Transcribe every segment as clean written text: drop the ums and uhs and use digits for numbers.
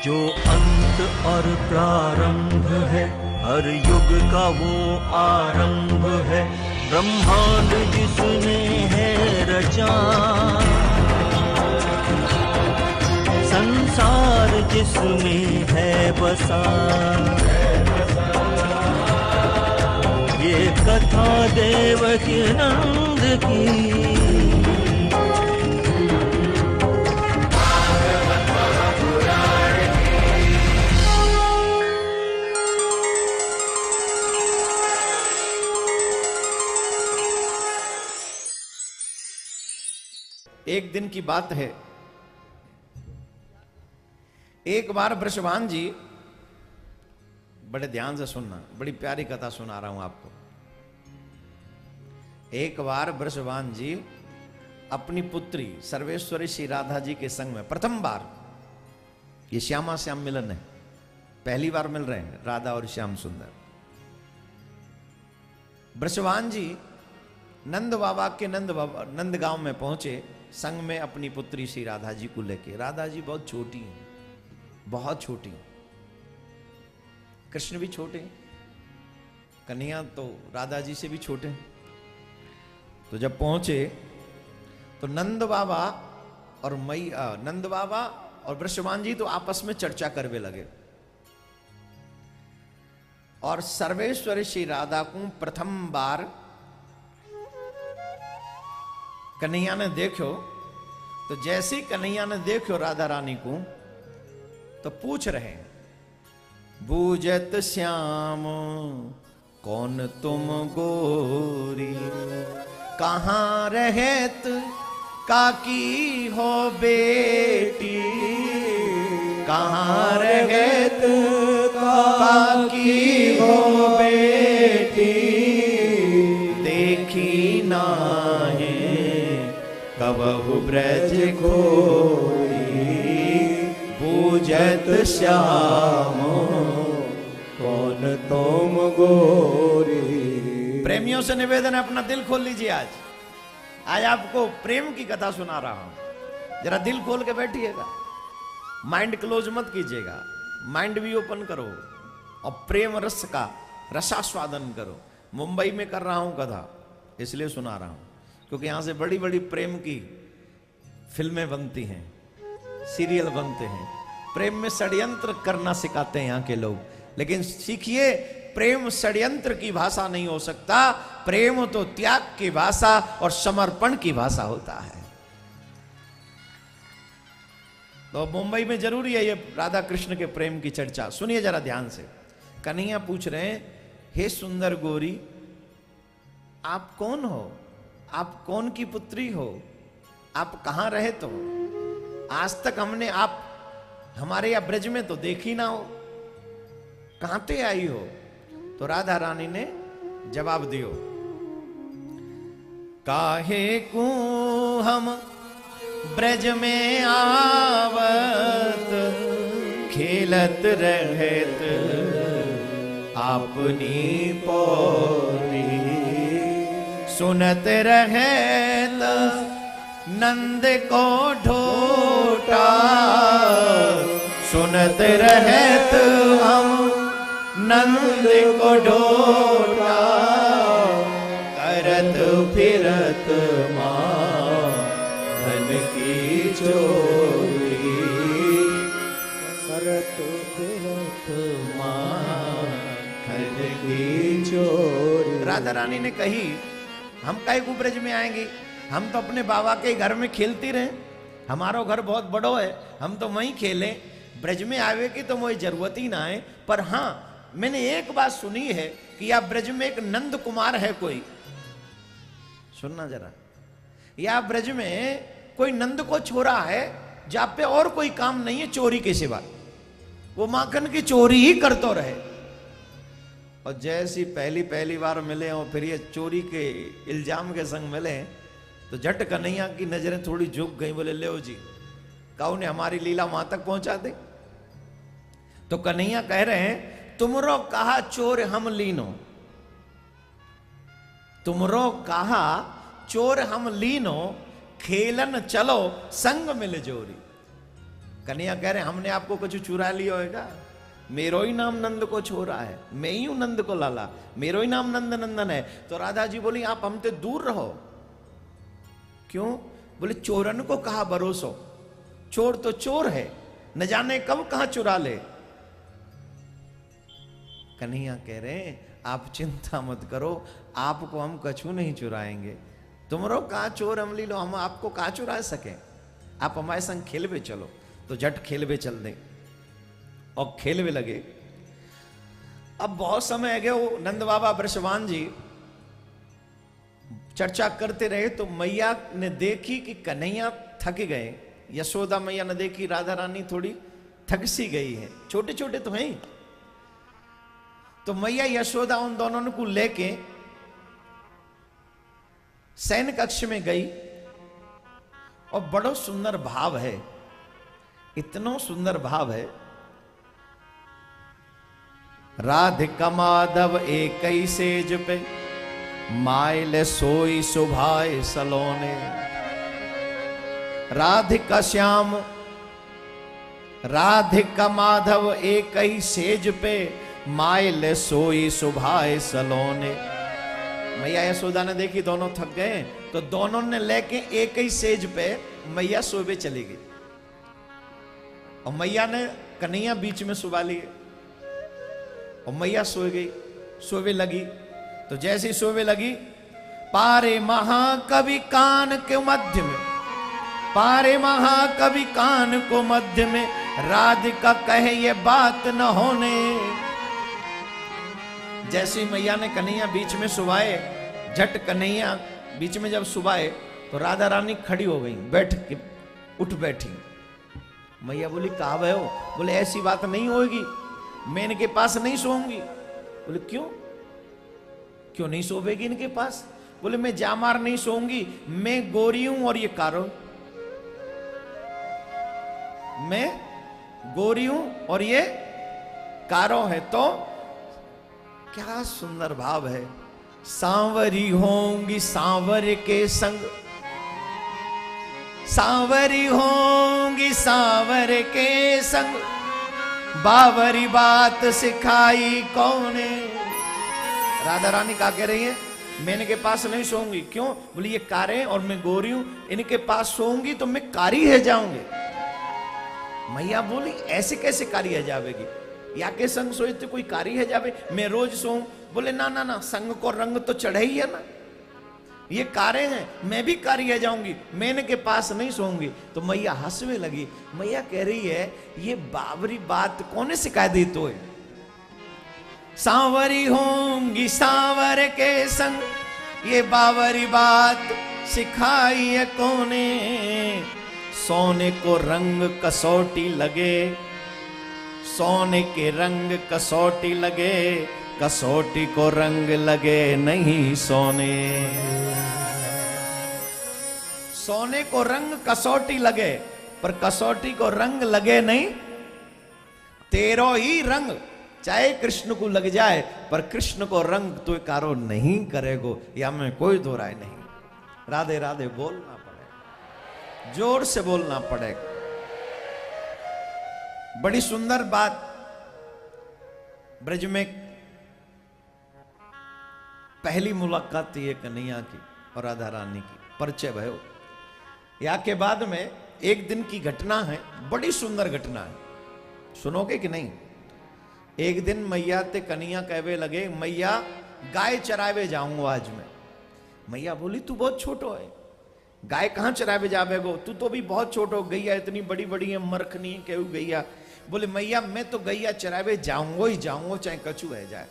जो अंत और प्रारंभ है, हर युग का वो आरंभ है। ब्रह्मांड जिसने है रचा, संसार जिसमें है बसा, ये कथा देवकी नंद की। एक दिन की बात है, एक बार वृषभान जी, बड़े ध्यान से सुनना, बड़ी प्यारी कथा सुना रहा हूं आपको। एक बार वृषभान जी अपनी पुत्री सर्वेश्वरी श्री राधा जी के संग में प्रथम बार, ये श्यामा श्याम मिलन है, पहली बार मिल रहे हैं राधा और श्याम सुंदर। वृषभान जी नंद बाबा के नंद गांव में पहुंचे, संग में अपनी पुत्री श्री राधा जी को लेके। राधा जी बहुत छोटी हैं, बहुत छोटी। कृष्ण भी छोटे, कन्हैया तो राधा जी से भी छोटे। तो जब पहुंचे तो नंद बाबा और वृषभान जी तो आपस में चर्चा करने लगे। और सर्वेश्वर श्री राधा को प्रथम बार कन्हैया ने देखो, तो जैसे ही कन्हैया ने देखो राधा रानी को, तो पूछ रहे हैं, बूझत श्याम कौन तुम गोरी, कहाँ रहत काकी हो बेटी, कहाँ रहत काकी हो बेटी, देखी नाहे कबहु ब्रज कोई, बूझत श्याम कौन तुम गोरी। प्रेमियों से निवेदन है, अपना दिल खोल लीजिए। आज आपको प्रेम की कथा सुना रहा हूं, जरा दिल खोल के बैठिएगा, माइंड क्लोज मत कीजिएगा, माइंड भी ओपन करो और प्रेम रस का रसास्वादन करो। मुंबई में कर रहा हूं कथा, इसलिए सुना रहा हूं क्योंकि यहां से बड़ी बड़ी प्रेम की फिल्में बनती हैं, सीरियल बनते हैं। प्रेम में षड्यंत्र करना सिखाते हैं यहाँ के लोग, लेकिन सीखिए, प्रेम षड्यंत्र की भाषा नहीं हो सकता। प्रेम तो त्याग की भाषा और समर्पण की भाषा होता है। तो मुंबई में जरूरी है ये राधा कृष्ण के प्रेम की चर्चा। सुनिए जरा ध्यान से। कन्हैया पूछ रहे हैं, हे सुंदर गोरी, आप कौन हो? आप कौन की पुत्री हो? आप कहां रहे? तो आज तक हमने आप हमारे या ब्रज में तो देखी ना हो, कहां ते आई हो? तो राधा रानी ने जवाब दियो, काहे को हम ब्रज में आवत, खेलत रहत अपनी पौरी, सुनत रहत नंद को ढोटा, सुनत रहत हम नंद को ढोटा, करत फिरत मां धन की चोरी, करत फिरत मां धन की चोरी। राधा रानी ने कही, हम काहे को ब्रज में आएंगे, हम तो अपने बाबा के घर में खेलती रहे, हमारा घर बहुत बड़ो है, हम तो वहीं खेले, ब्रज में आवे की तो मुझे जरूरत ही ना है। पर हाँ, मैंने एक बात सुनी है कि या ब्रज में एक नंद कुमार है कोई, सुनना जरा, या ब्रज में कोई नंद को छोरा है जहां पे और कोई काम नहीं है चोरी के सिवा, वो माखन की चोरी ही करते रहे। और जैसी पहली बार मिले और फिर ये चोरी के इल्जाम के संग मिले, तो झट कन्हैया की नजरें थोड़ी झुक गई। बोले, ले जी, काऊ ने हमारी लीला वहां तक पहुंचा दे। तो कन्हैया कह रहे हैं, तुमरो कहा चोर हम लीनो, तुमरो कहा चोर हम लीनो, खेलन चलो संग मिल जोरी। कन्हैया कह रहे हमने आपको कुछ चुरा लिया होगा, मेरो ही नाम नंद को छोरा है, मैं ही हूं नंद को लाला, मेरो ही नाम नंद नंदन है। तो राधा जी बोली आप हमसे दूर रहो। क्यों? बोले चोरन को कहा भरोसो, चोर तो चोर है, न जाने कब कहां चुरा ले। कन्हैया कह रहे आप चिंता मत करो, आपको हम कछु नहीं चुराएंगे। तुमरो कहा चोर अमली लो, हम आपको कहा चुरा सके, आप हमारे संग खेलवे चलो। तो झट खेलवे चल दें और खेलवे लगे। अब बहुत समय गए, वो नंद बाबा वृषभान जी चर्चा करते रहे। तो मैया ने देखी कि कन्हैया थक गए, यशोदा मैया ने देखी राधा रानी थोड़ी थक सी गई है, छोटे छोटे तो हैं। तो मैया यशोदा उन दोनों को लेके शयन कक्ष में गई और बड़ो सुंदर भाव है, इतना सुंदर भाव है। राधिका माधव एक ही सेज पे, माइल सोई सुभाए सलोने। राधिका श्याम, राधिका माधव एक ही सेज पे, माइल सोई सुभाए सलोने। मैया यशोदा ने देखी दोनों थक गए, तो दोनों ने लेके एक ही सेज पे मैया सोवे चली गई। और मैया ने कन्हैया बीच में सुबह लिए और मैया सो गई, सोवे लगी। तो जैसी सोवे लगी, पारे महाकवि कान के मध्य में, पारे महाकवि कान को मध्य में, राधिका कहे ये बात न होने। जैसे मैया ने कन्हैया बीच में सुबाए, झट कन्हैया बीच में जब सुबाए तो राधा रानी खड़ी हो गई, बैठ के उठ बैठी। मैया बोली कहा भय हो? बोले ऐसी बात नहीं होगी, मैं इनके पास नहीं सोऊंगी। बोले क्यों? क्यों नहीं सोवेगी इनके पास? बोले मैं जामार नहीं सोऊंगी, मैं गोरी हूं और ये कारो, मैं गोरी हूं और ये कारो है। तो क्या सुंदर भाव है। सांवरी होंगी सांवर के संग, सांवरी होंगी सांवर के संग, बावरी बात सिखाई कौने। राधा रानी क्या कह रही है? मैं इनके पास नहीं सोऊंगी। क्यों? बोली ये कारे और मैं गोरी हूं, इनके पास सोऊंगी तो मैं कारी है जाऊंगी। मैया बोली ऐसे कैसे कारी है जावेगी? या के संग सोए तो कोई कारी है जावे? मैं रोज सोऊं? बोले ना ना ना, संग को रंग तो चढ़े ही है ना, ये कारे हैं, मैं भी कारी है जाऊंगी, मैं इनके पास नहीं सोऊंगी। तो मैया हंसने लगी। मैया कह रही है ये बावरी बात कौन सिखा दी तो है? सांवरी होंगी सांवर के संग, ये बावरी बात सिखाई है कौने। सोने को रंग कसौटी लगे, सोने के रंग कसौटी लगे, कसौटी को रंग लगे नहीं सोने। सोने को रंग कसौटी लगे, पर कसौटी को रंग लगे नहीं। तेरो ही रंग चाहे कृष्ण को लग जाए, पर कृष्ण को रंग तो कारो नहीं करेगो, या में कोई दो राय नहीं। राधे राधे बोलना पड़ेगा, जोर से बोलना पड़ेगा। बड़ी सुंदर बात ब्रज में पहली मुलाकात थी कन्हैया की और राधा रानी की, परिचय भयो। या के बाद में एक दिन की घटना है, बड़ी सुंदर घटना है, सुनोगे कि नहीं? एक दिन मैया ते कन्हैया कहवे लगे मैया गाय चरावे जाऊंगा आज मैं। मैया बोली तू बहुत छोटो है, गाय कहां चरावे जावे गो? तू तो भी बहुत छोटो, गैया इतनी बड़ी बड़ी है, मरखनी कहू गैया। बोले मैया मैं तो गैया चरावे जाऊंगा ही जाऊंगा, चाहे कछु है जाए।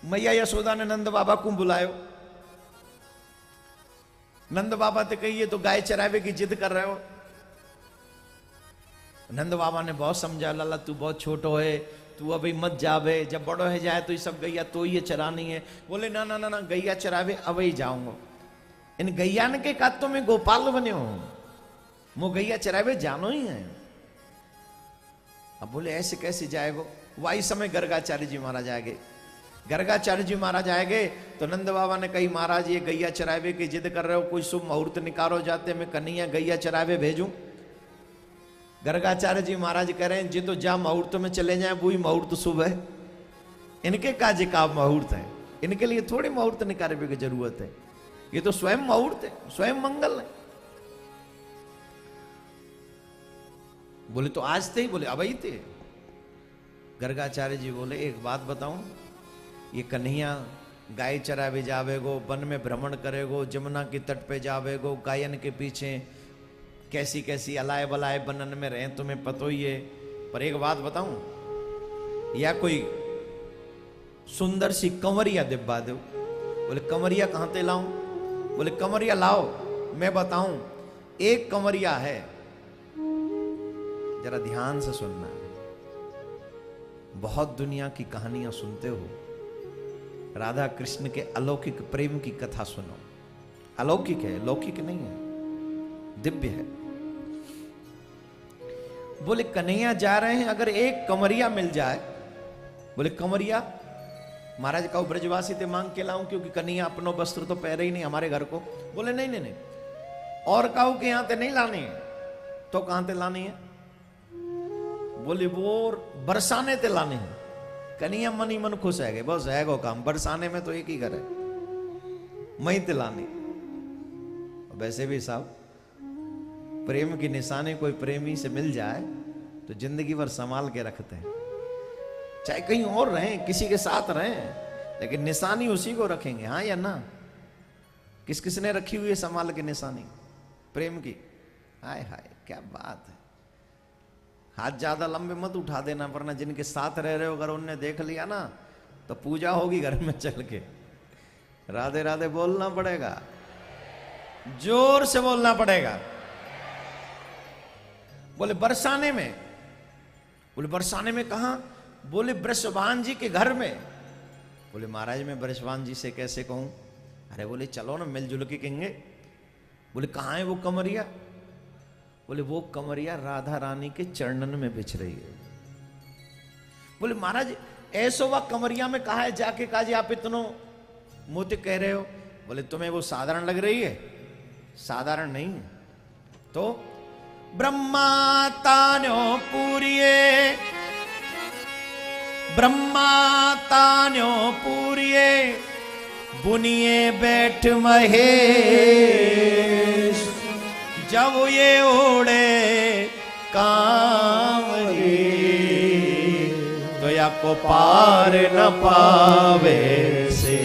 मैया यशोदा ने नंद बाबा को बुलायो। नंद बाबा ते कहिए तो गाय चरावे की जिद कर रहे हो। नंद बाबा ने बहुत समझा, लाला तू बहुत छोटो है, तू अभी मत जावे, जब बड़ो है जाए तो ये सब गैया तो ये चरानी है। बोले ना ना ना ना, गैया चरावे अब ही जाऊंगा। इन गैया ने के कात तो मैं गोपाल बने हूं, मो गैया चरावे जानो ही है। अब बोले ऐसे कैसे जाएगो? वही समय गर्गाचार्य जी महाराज आएंगे। गर्गाचार्य जी महाराज आएंगे तो नंद बाबा ने कही महाराज ये गैया चरावे की जिद कर रहे हो, कोई शुभ मुहूर्त निकालो जाते, मैं कन्हैया गैया चरावे भेजूं। गर्गाचार्य जी महाराज कह रहे हैं जी तो जा मुहूर्त में चले जाए वही मुहूर्त शुभ है। इनके काज का मुहूर्त है, इनके लिए थोड़ी मुहूर्त निकालने की जरूरत है, ये तो स्वयं मुहूर्त है, स्वयं मंगल है। बोले तो आज थे ही, बोले अब ही थे। गर्गाचार्य जी बोले एक बात बताऊं, ये कन्हैया गाय चरावे जावेगो, वन में भ्रमण करेगो, जमुना के तट पे जावेगो, गायन के पीछे कैसी कैसी अलाय बलाय बनन में रहे तुम्हें पतो ही है। पर एक बात बताऊं, या कोई सुंदर सी कंवरिया दिब्बा दो। बोले कंवरिया कहां ते लाऊं? बोले कंवरिया लाओ, मैं बताऊं। एक कंवरिया है, जरा ध्यान से सुनना, बहुत दुनिया की कहानियां सुनते हो, राधा कृष्ण के अलौकिक प्रेम की कथा सुनो। अलौकिक है, लौकिक नहीं है, दिव्य है। बोले कन्हैया जा रहे हैं, अगर एक कंवरिया मिल जाए। बोले कंवरिया महाराज का ब्रजवासी ते मांग के लाऊं, क्योंकि कन्हैया अपनो वस्त्र तो पहरे ही नहीं हमारे घर को। बोले नहीं नहीं नहीं, और काऊ के यहां ते नहीं लानी है, तो कहां ते लानी है? बोले वो बरसाने ते लानी है। कन्हैया मन ही मन खुश है, बस है गो काम, बरसाने में तो एक ही घर है, मई ते लानी। वैसे भी साहब प्रेम की निशानी कोई प्रेमी से मिल जाए तो जिंदगी भर संभाल के रखते हैं, चाहे कहीं और रहें, किसी के साथ रहें, लेकिन निशानी उसी को रखेंगे। हाँ या ना? किस किसने रखी हुई है संभाल के निशानी प्रेम की? हाय हाय क्या बात है। हाथ ज्यादा लंबे मत उठा देना, वरना जिनके साथ रह रहे हो अगर उनने देख लिया ना तो पूजा होगी घर में चल के। राधे राधे बोलना पड़ेगा, जोर से बोलना पड़ेगा। बोले बरसाने में। बोले बरसाने में कहां? बोले वृषभान जी के घर में। बोले महाराज मैं वृषभान जी से कैसे कहूं? अरे बोले चलो ना मिलजुल के कहेंगे। बोले कहां है वो कमरिया? बोले वो कमरिया राधा रानी के चरणन में बिछ रही है। बोले महाराज ऐसो वह कमरिया में कहा है जाके काजी आप इतनो मोते कह रहे हो? बोले तुम्हें वो साधारण लग रही है? साधारण नहीं है। तो ब्रह्मा तान्यो पूरिये, ब्रह्मा तान्यो पूरिये, बुनिए बैठ महेश, जब ये ओढ़े कांवरी तो या को पार न पावे से।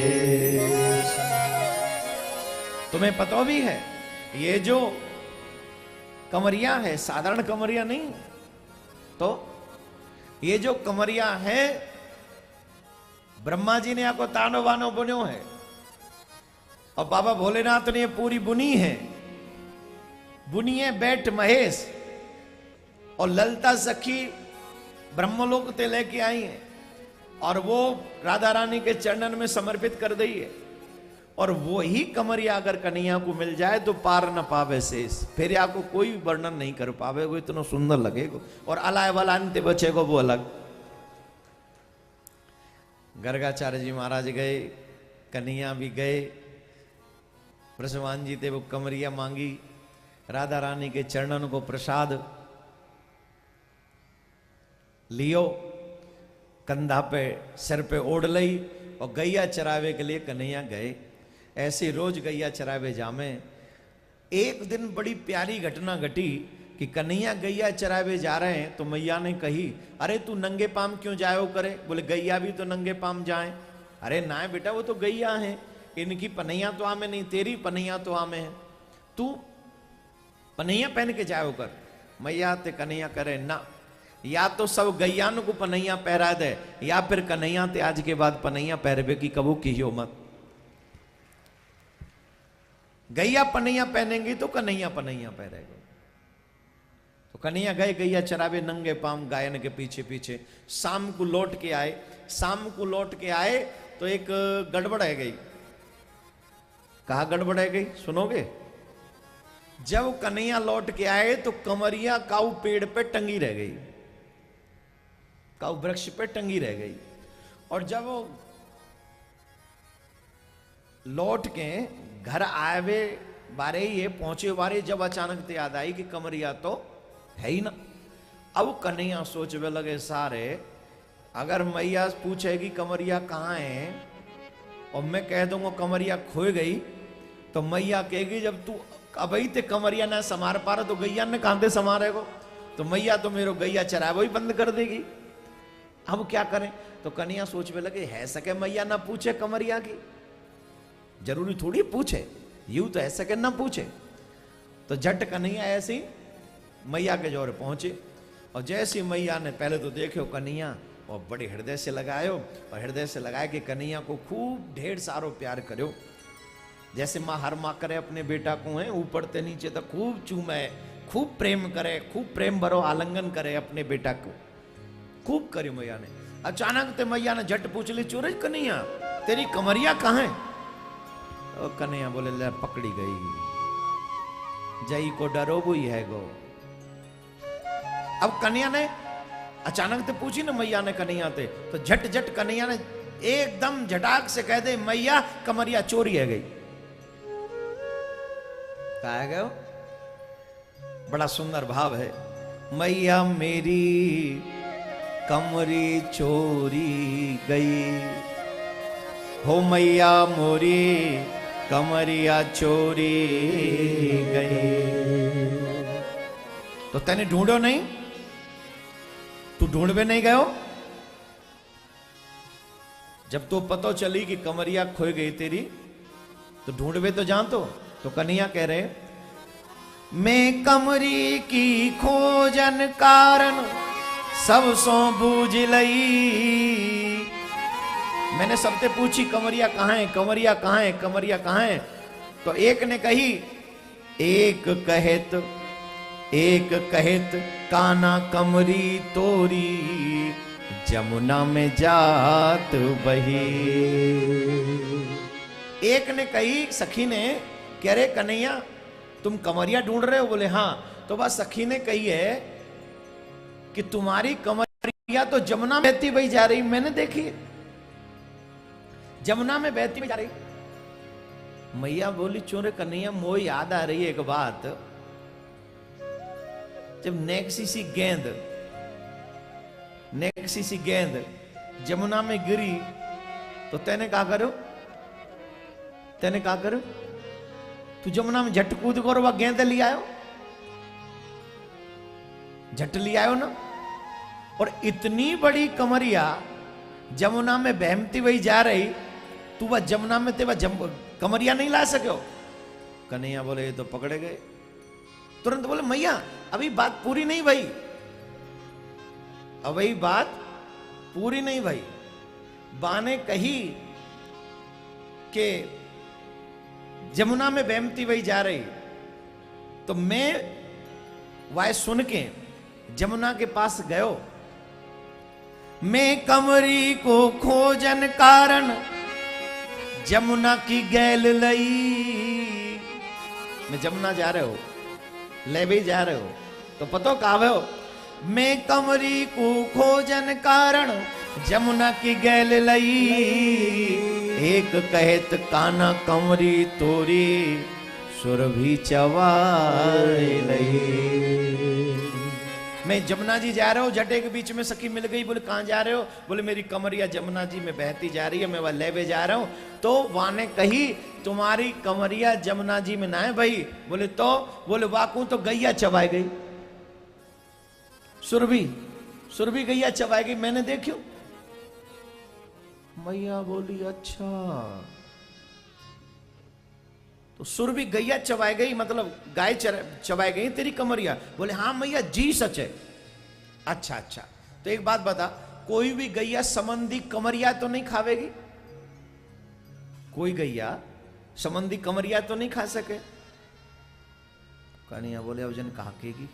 तुम्हें पता भी है ये जो कमरिया है साधारण कमरिया नहीं, तो ये जो कमरिया है ब्रह्मा जी ने आपको तानो वानो बुन्यो है, और बाबा भोलेनाथ ने ये पूरी बुनी है। बुनिए बैठ महेश, और ललता सखी ब्रह्मलोक ते लेके आई है, और वो राधा रानी के चरणन में समर्पित कर दी है। और वो ही कमरिया अगर कन्हैया को मिल जाए तो पार न पावे शेष, फिर आपको कोई वर्णन नहीं कर पावे, वो इतना सुंदर लगेगा। और अलाय वलानते बचेगा वो अलग। गर्गाचार्य जी महाराज गए, कन्हैया भी गए, वृषभान जी थे वो कमरिया मांगी, राधा रानी के चरणन को प्रसाद लियो, कंधा पे सिर पे ओढ़ लई, और गैया चरावे के लिए कन्हैया गए। ऐसे रोज गैया चरावे जामे। एक दिन बड़ी प्यारी घटना घटी कि कन्हैया गैया चरावे जा रहे हैं तो मैया ने कही अरे तू नंगे पाम क्यों जायो करे? बोले गैया भी तो नंगे पाम जाए। अरे ना बेटा वो तो गैया है, इनकी पनैया तो आमे नहीं, तेरी पनैया तो आमे है, तू पनैया पहन के जायो कर। मैया ते कन्हैया करे ना, या तो सब गैयान को पनैया पहरा दे, या फिर कन्हैया ते आज के बाद पनैया पहरबे की कबू की मत। गैया पनैया पहनेंगी तो कन्हैया पनैया पहरेगा। तो कन्हैया गए गैया चरावे नंगे पाम गायन के पीछे पीछे। शाम को लौट के आए, शाम को लौट के आए तो एक गड़बड़ है गई। कहा गड़बड़ है गई सुनोगे? जब कन्हैया लौट के आए तो कमरिया काऊ पेड़ पे टंगी रह गई, काऊ वृक्ष पे टंगी रह गई। और जब वो लौट के घर आवे बारे ये पहुंचे बारे, जब अचानक से याद आई कि कमरिया तो है ही ना, अब कन्हैया सोचने लगे सारे, अगर मैया पूछेगी कमरिया कहाँ है और मैं कह दूंगा कमरिया खो गई, तो मैया कहेगी जब तू अबई ते कमरिया ना समार पा रहा तो गैया ने कहां से समारे को, तो मैया तो मेरे गैया चराए वही बंद कर देगी। अब क्या करें? तो कन्हैया सोचने लगे है सके मैया ना पूछे कमरिया की, जरूरी थोड़ी पूछे, यूं तो ऐसा के ना पूछे। तो झट कन्हैया ऐसी मैया के जोर पहुंचे और जैसी मैया ने पहले तो देखे कन्हैया और बड़े हृदय से लगायो और हृदय से लगाए कि कन्हैया को खूब ढेर सारो प्यार करो, जैसे माँ हर माँ करे अपने बेटा को है ऊपर ते नीचे तक खूब चूमे, खूब प्रेम करे, खूब प्रेम भरो आलिंगन करे अपने बेटा को, खूब करी मैया ने। अचानक ते मैया ने झट पूछ ली, चोरे कन्हैया तेरी कमरिया कहाँ है? और कन्हैया बोले ले पकड़ी गई, जई को डरो वो ही है गो। अब कन्हैया ने अचानक ते पूछी ना मैया ने कन्हैया ते, तो झट झट कन्हैया ने एकदम झटाक से कह दे मैया कमरिया चोरी है गई। कहा गए? बड़ा सुंदर भाव है, मैया मेरी कमरी चोरी गई, हो मैया मोरी कमरिया चोरी गई। तो तैने ढूंढो नहीं? तू ढूंढवे नहीं गयो? जब तो पता चली कि कमरिया खो गई तेरी, तो ढूंढवे तो जान। तो कन्हैया कह रहे, मैं कमरी की खोजन कारण सब सो बूझ लई। मैंने सबसे पूछी कमरिया कहाँ है, कमरिया कहाँ है, कमरिया कहाँ है? तो एक ने कही, एक कहत काना कमरी तोरी जमुना में जात बही। एक ने कही सखी ने, कह रहे कन्हैया तुम कमरिया ढूंढ रहे हो? बोले हाँ। तो बस सखी ने कही है कि तुम्हारी कमरिया तो जमुना में बहती हुई जा रही, मैंने देखी जमुना में बहती हुई जा रही। मैया बोली चोरे कन्हैया मोह याद आ रही है एक बात, जब नेक्सी गेंद जमुना में गिरी तो तैने कहा करो, तू जमुना में झट कूद कर वह गेंद ले आयो, झट ले आयो ना। और इतनी बड़ी कमरिया जमुना में बहमती हुई जा रही, तू वह जमुना में तेरा कमरिया नहीं ला सके। कन्हैया बोले ये तो पकड़े गए। तुरंत बोले मैया अभी बात पूरी नहीं भई, अभी बात पूरी नहीं भई। बा ने कही कि जमुना में बहमती हुई जा रही, तो मैं वह सुन के जमुना के पास गयो। मैं कमरी को खोजन कारण जमुना की गैल लई। मैं जमुना जा रहे हो, ले भी जा रहे हो, तो पतो कावे हो, मैं कमरी को खोजन कारण जमुना की गैल लई। एक कहत काना कमरी तोरी सुरभि चवाई लई। मैं जमुना जी जा रहा हूँ, जटे के बीच में सखी मिल गई। बोले कहाँ जा रहे हो? बोले मेरी कमरिया जमुना जी में बहती जा रही है, मैं वह लेवे जा रहा हूँ। तो वहां ने कही तुम्हारी कमरिया जमुना जी में ना है भाई। बोले तो? बोले वाकू तो गैया चबाई गई, सुरभि गैया चबाई गई, मैंने देखियो। मैया बोली अच्छा, तो सुरभि गैया चबाई गई मतलब गाय चबाई गई तेरी कमरिया? बोले हाँ मैया जी सच है। अच्छा, तो एक बात बता, कोई भी गैया संबंधी कमरिया तो नहीं खावेगी? कोई गैया संबंधी कमरिया तो नहीं खा सके? कन्हैया बोले अब जन काकेगी,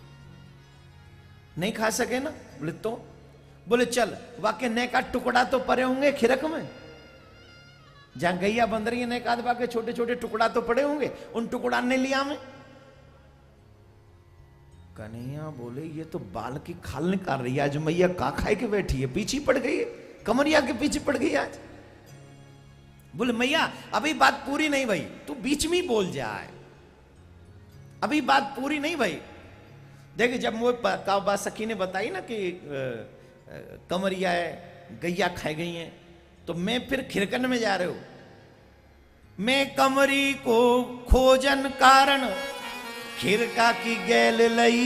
नहीं खा सके ना? बोले तो? बोले चल वाके ने का टुकड़ा तो पड़े होंगे खिरक में, जहां गैया बंद रही है ने का के छोटे छोटे टुकड़ा तो पड़े होंगे, उन टुकड़ा ने लिया मैं। कन्हैया बोले ये तो बाल की खाल निकाल रही है आज, मैया का खाए के बैठी है, पीछे पड़ गई है, कमरिया के पीछे पड़ गई आज। बोले मैया अभी बात पूरी नहीं भाई, तू बीच में ही बोल जाए, अभी बात पूरी नहीं भाई। देखिए जब वो बात सखी ने बताई ना कि कमरिया है, गैया खाई गई हैं, तो मैं फिर खिरकन में जा रहे हो, मैं कमरी को खोजन कारण खिरका की गैल लई।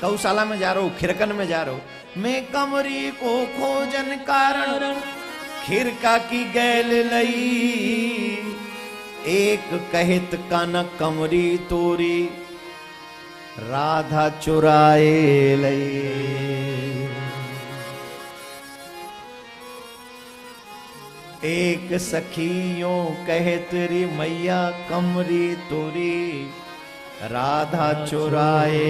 गौशाला में जा रहा हूं, खिरकन में जा रहा हूं, मैं कमरी को खोजन कारण खिरका की गैल लई। एक कहत कान कमरी तोरी राधा चुराए लई। एक सखियों कहत री मैया कमरी तोरी राधा चुराए।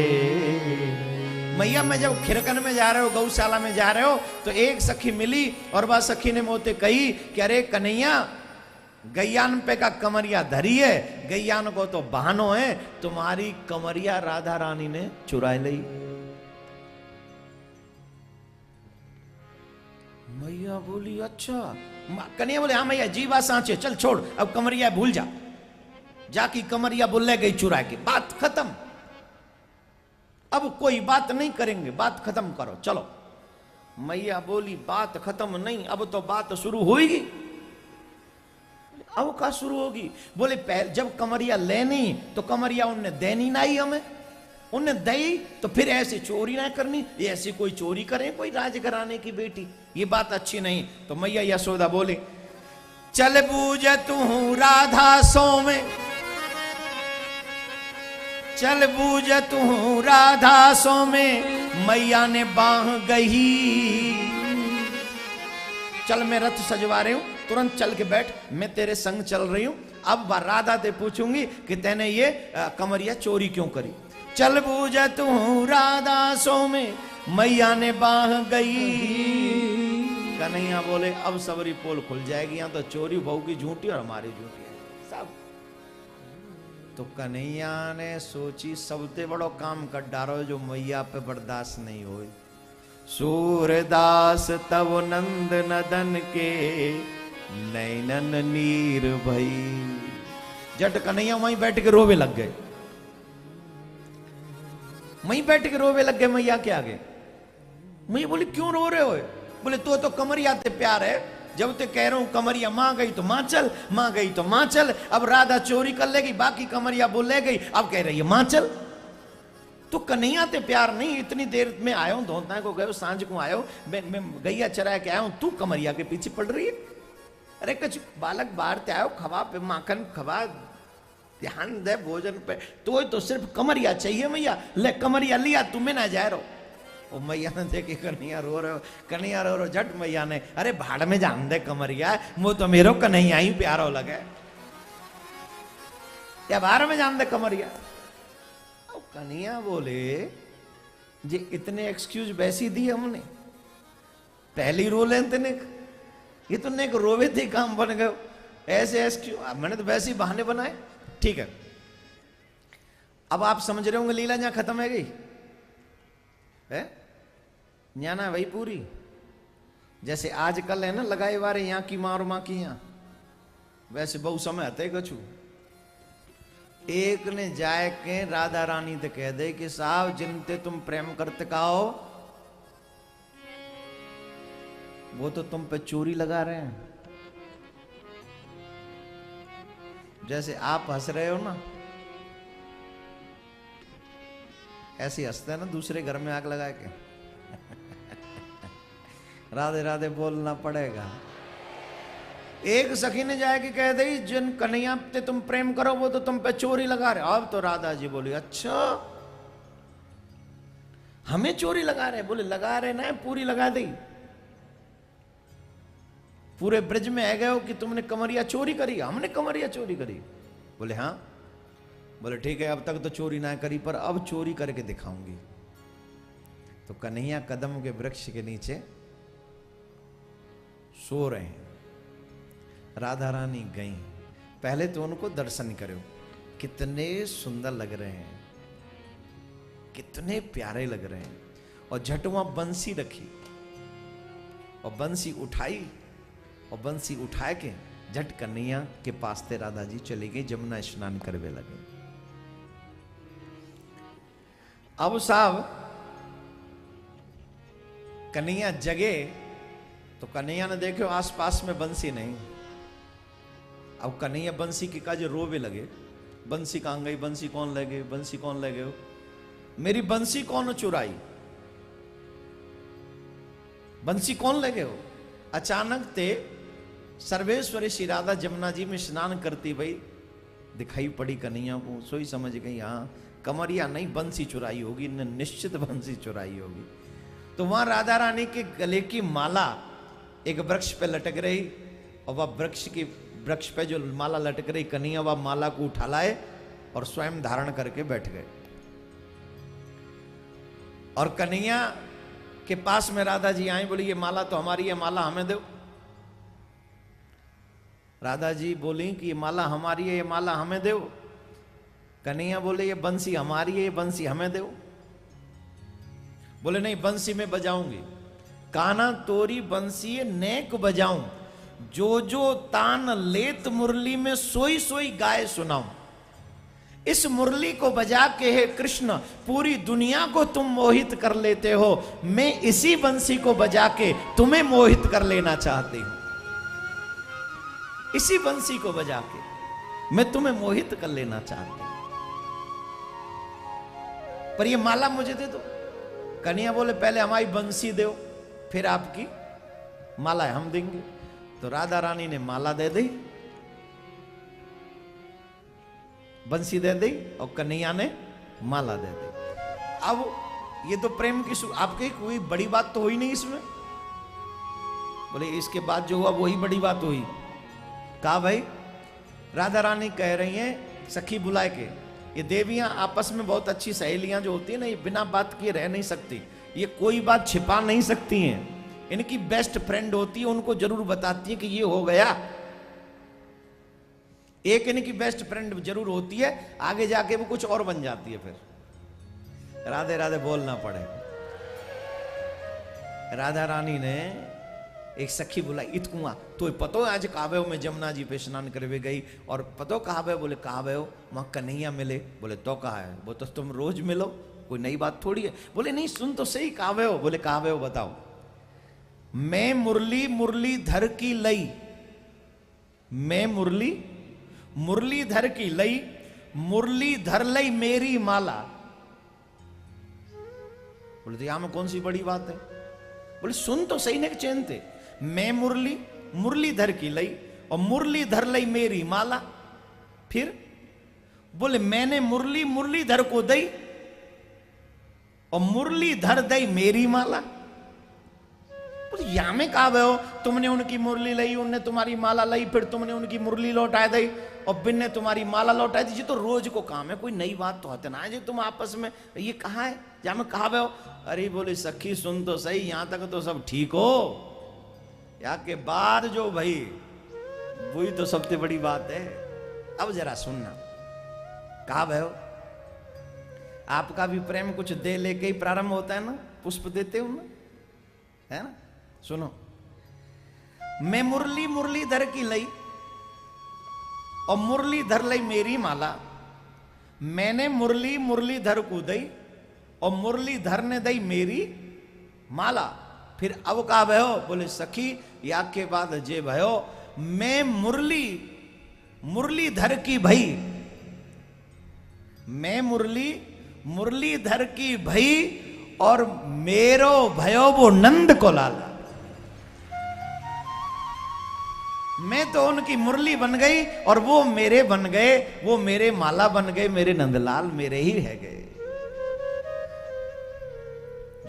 मैया मैं जब खिरकन में जा रहे हो, गौशाला में जा रहे हो, तो एक सखी मिली और वह सखी ने मोते कही कि अरे कन्हैया, गैयान पे का कमरिया धरी है, गैयान को तो बहानो है, तुम्हारी कमरिया राधा रानी ने चुराई ली। मैया बोली अच्छा। कन्हैया बोले हाँ मैया जी बात सांचे, चल छोड़ अब कमरिया भूल जा। जाकी कमरिया बोले गई चुरा के, बात खत्म, अब कोई बात नहीं करेंगे, बात खत्म करो चलो। मैया बोली बात खत्म नहीं, अब तो बात शुरू होगी। अब का शुरू होगी? बोले जब कमरिया लेनी तो कमरिया उनने देनी ना ही हमें, उनने दई तो फिर ऐसी चोरी ना करनी, ये ऐसी कोई चोरी करे कोई राजघराने की बेटी, ये बात अच्छी नहीं। तो मैया यशोदा बोले चल बूझ तू राधा सो में, चल बूझ तू राधा सो में, मैया ने बांह गई। चल मैं रथ सजवा रही हूं, तुरंत चल के बैठ, मैं तेरे संग चल रही हूं। अब राधा ते पूछूंगी कि तैने ये कमरिया चोरी क्यों करी। चल बूझ तू राधा सो में, मैया ने बांह गई। कन्हैया बोले अब सबरी पोल खुल जाएगी, यहाँ तो चोरी बहू की झूठी और हमारी झूठी है सब। तो कन्हैया ने सोची सबसे बड़ो काम कर डारो जो मैया पे बर्दाश्त नहीं हो। सूरदास तब नंद नदन के नैनन नीर भई। जट कन्हैया वहीं बैठ के रोवे लग गए, वहीं बैठ के रोवे लग गए मैया के आगे। मैया बोली क्यों रो रहे हो? बोले तो कमरिया ते प्यार है, जब ते कह रहा हूं कमरिया मां गई तो मां चल, मां गई तो मां चल। अब राधा चोरी कर लेगी, बाकी कमरिया बोले गई, अब कह रही है मां चल। तो कन्हैया ते प्यार नहीं, इतनी देर में आयो धोतना को गयो, सांझ को आयो, मैं गैया चरा के आया हूं, तू कमरिया के पीछे पड़ रही है। अरे कुछ बालक बाहर ते आयो, खवा पे माखन खवा, ध्यान दे भोजन पे, तो सिर्फ कमरिया चाहिए मैया, ले कमरिया लिया, तुम्हें ना जा रहो। ओ मैया ने देखे कन्हैया रो रहे हो, कन्हैया रो रो, झट मैया ने अरे भाड़ में जान दे कमरिया, वो तो मेरो कन्हैया ही प्यारो लगे, या भाड़ में जान दे कमरिया। कन्हैया बोले जी इतने एक्सक्यूज वैसी दी हमने, पहली रो ले तने, ये तो नेक रोवे थे काम बन गए, ऐसे एक्सक्यूज मैंने तो वैसे ही बहाने बनाए। ठीक है, अब आप समझ रहे होंगे लीला जहां खत्म है गई है, न्याना वही पूरी। जैसे आजकल है ना लगाए वारे यहाँ की मार माँ की यहाँ, वैसे बहु समय आते कछु। एक ने जाए के राधा रानी ते कह दे कि साहब जिनते तुम प्रेम करते कहो वो तो तुम पे चोरी लगा रहे हैं। जैसे आप हंस रहे हो ना, ऐसे हंसते हैं ना दूसरे घर में आग लगा के राधे राधे बोलना पड़ेगा। एक सखी ने जाए कि कह दी जिन कन्हैया पे तुम प्रेम करो वो तो तुम पे चोरी लगा रहे। अब तो राधा जी बोली अच्छा हमें चोरी लगा रहे? बोले लगा रहे ना, पूरी लगा दी। पूरे ब्रज में है गए हो कि तुमने कमरिया चोरी करी? हमने कमरिया चोरी करी। बोले हाँ। बोले ठीक है, अब तक तो चोरी ना करी पर अब चोरी करके दिखाऊंगी। तो कन्हैया कदम के वृक्ष के नीचे सो रहे हैं। राधा रानी गई, पहले तो उनको दर्शन करो, कितने सुंदर लग रहे हैं, कितने प्यारे लग रहे हैं। और झट वहां बंसी रखी और बंसी उठाई और बंसी उठा के झट कन्हैया के पास थे राधा जी चली गई, जमुना स्नान करवे लगे। अब साहब कन्हैया जगे तो कन्हैया ने देखो आसपास में बंसी नहीं। अब कन्हैया बंसी की काज रोवे लगे, बंसी कहां गई, बंसी कौन ले गए, बंसी कौन ले गए, मेरी बंसी कौन चुराई, बंसी कौन ले गए हो। अचानक ते सर्वेश्वरी श्री राधा जमुना जी में स्नान करती भाई दिखाई पड़ी कन्हैया को। सोई समझ गई हाँ कमरिया नहीं बंसी चुराई होगी, ने निश्चित बंसी चुराई होगी। तो वहां राधा रानी के गले की माला एक वृक्ष पे लटक रही और वह वृक्ष पे जो माला लटक रही कन्हैया वह माला को उठा लाए और स्वयं धारण करके बैठ गए। और कन्हैया के पास में राधा जी आई, बोली ये माला तो हमारी है, माला हमें दो। राधा जी बोली कि ये माला हमारी है, ये माला हमें दो। कन्हैया बोले ये बंसी हमारी है, ये बंसी हमें दो। बोले नहीं बंसी में बजाऊंगी। काना तोरी बंसी नेक बजाऊं, जो जो तान लेत मुरली में सोई सोई गाय सुनाऊं। इस मुरली को बजा के हे कृष्ण पूरी दुनिया को तुम मोहित कर लेते हो, मैं इसी बंसी को बजा के तुम्हें मोहित कर लेना चाहती हूं। इसी बंसी को बजा के मैं तुम्हें मोहित कर लेना चाहती हूं, पर ये माला मुझे दे दो। कन्हैया बोले पहले हमारी बंसी दो फिर आपकी माला हम देंगे। तो राधा रानी ने माला दे दी, बंसी दे दी और कन्हैया ने माला दे दी। अब ये तो प्रेम की आपके कोई बड़ी बात तो हुई नहीं इसमें। बोले इसके बाद जो हुआ वही बड़ी बात हुई। कहा भाई राधा रानी कह रही हैं सखी बुलाए के, ये देवियां आपस में बहुत अच्छी सहेलियां जो होती है ना, ये बिना बात किए रह नहीं सकती, ये कोई बात छिपा नहीं सकती हैं। इनकी बेस्ट फ्रेंड होती है, उनको जरूर बताती है कि ये हो गया। एक इनकी बेस्ट फ्रेंड जरूर होती है, आगे जाके वो कुछ और बन जाती है। फिर राधे राधे बोलना पड़े। राधा रानी ने एक सखी बुलाई, इतकुआ तो पतो आज कावे में जमुना जी पे स्नान करवे गई और पतो कहावे, बोले कहावे हो वहां कन्हैया मिले। बोले तो कहा है, वो तो तुम रोज मिलो, कोई नई बात थोड़ी है। बोले नहीं सुन तो सही कहावे हो। बोले कहावे हो बताओ। मैं मुरली मुरली धर की लई, मैं मुरली मुरली धर की लई, मुरली धर लई मेरी माला। बोले तो यहां में कौन सी बड़ी बात है। बोले सुन तो सही ने चैन थे, मैं मुरली मुरली धर की लई और मुरली धर लई मेरी माला। फिर बोले मैंने मुरली मुरली धर को दई और मुरली धर दई मेरी माला। बोले या में कहा हो तुमने उनकी मुरली लई, उनने तुम्हारी माला लई, फिर तुमने उनकी मुरली लौटा दी और बिन ने तुम्हारी माला लौटा दी। जी तो रोज को काम है, कोई नई बात तो होते ना है जी तुम आपस में ये कहा है या में कहा हो। अरे बोले सखी सुन तो सही, यहां तक तो सब ठीक हो, या के बाद जो भाई वही तो सबसे बड़ी बात है। अब जरा सुनना, कहा भयो आपका भी प्रेम कुछ दे लेके ही प्रारंभ होता है ना, पुष्प देते हो ना, है ना। सुनो, मैं मुरली मुरली धर की लई और मुरली धर लई मेरी माला। मैंने मुरली मुरली धर को दई और मुरली धर ने दई मेरी माला। फिर अब कहा भयो, बोले सखी या के बाद जे भयो मैं मुरली मुरली धर की भई, मैं मुरली मुरली धर की भई और मेरो भयो वो नंद को लाला। मैं तो उनकी मुरली बन गई और वो मेरे बन गए, वो मेरे माला बन गए, मेरे नंदलाल मेरे ही रह गए।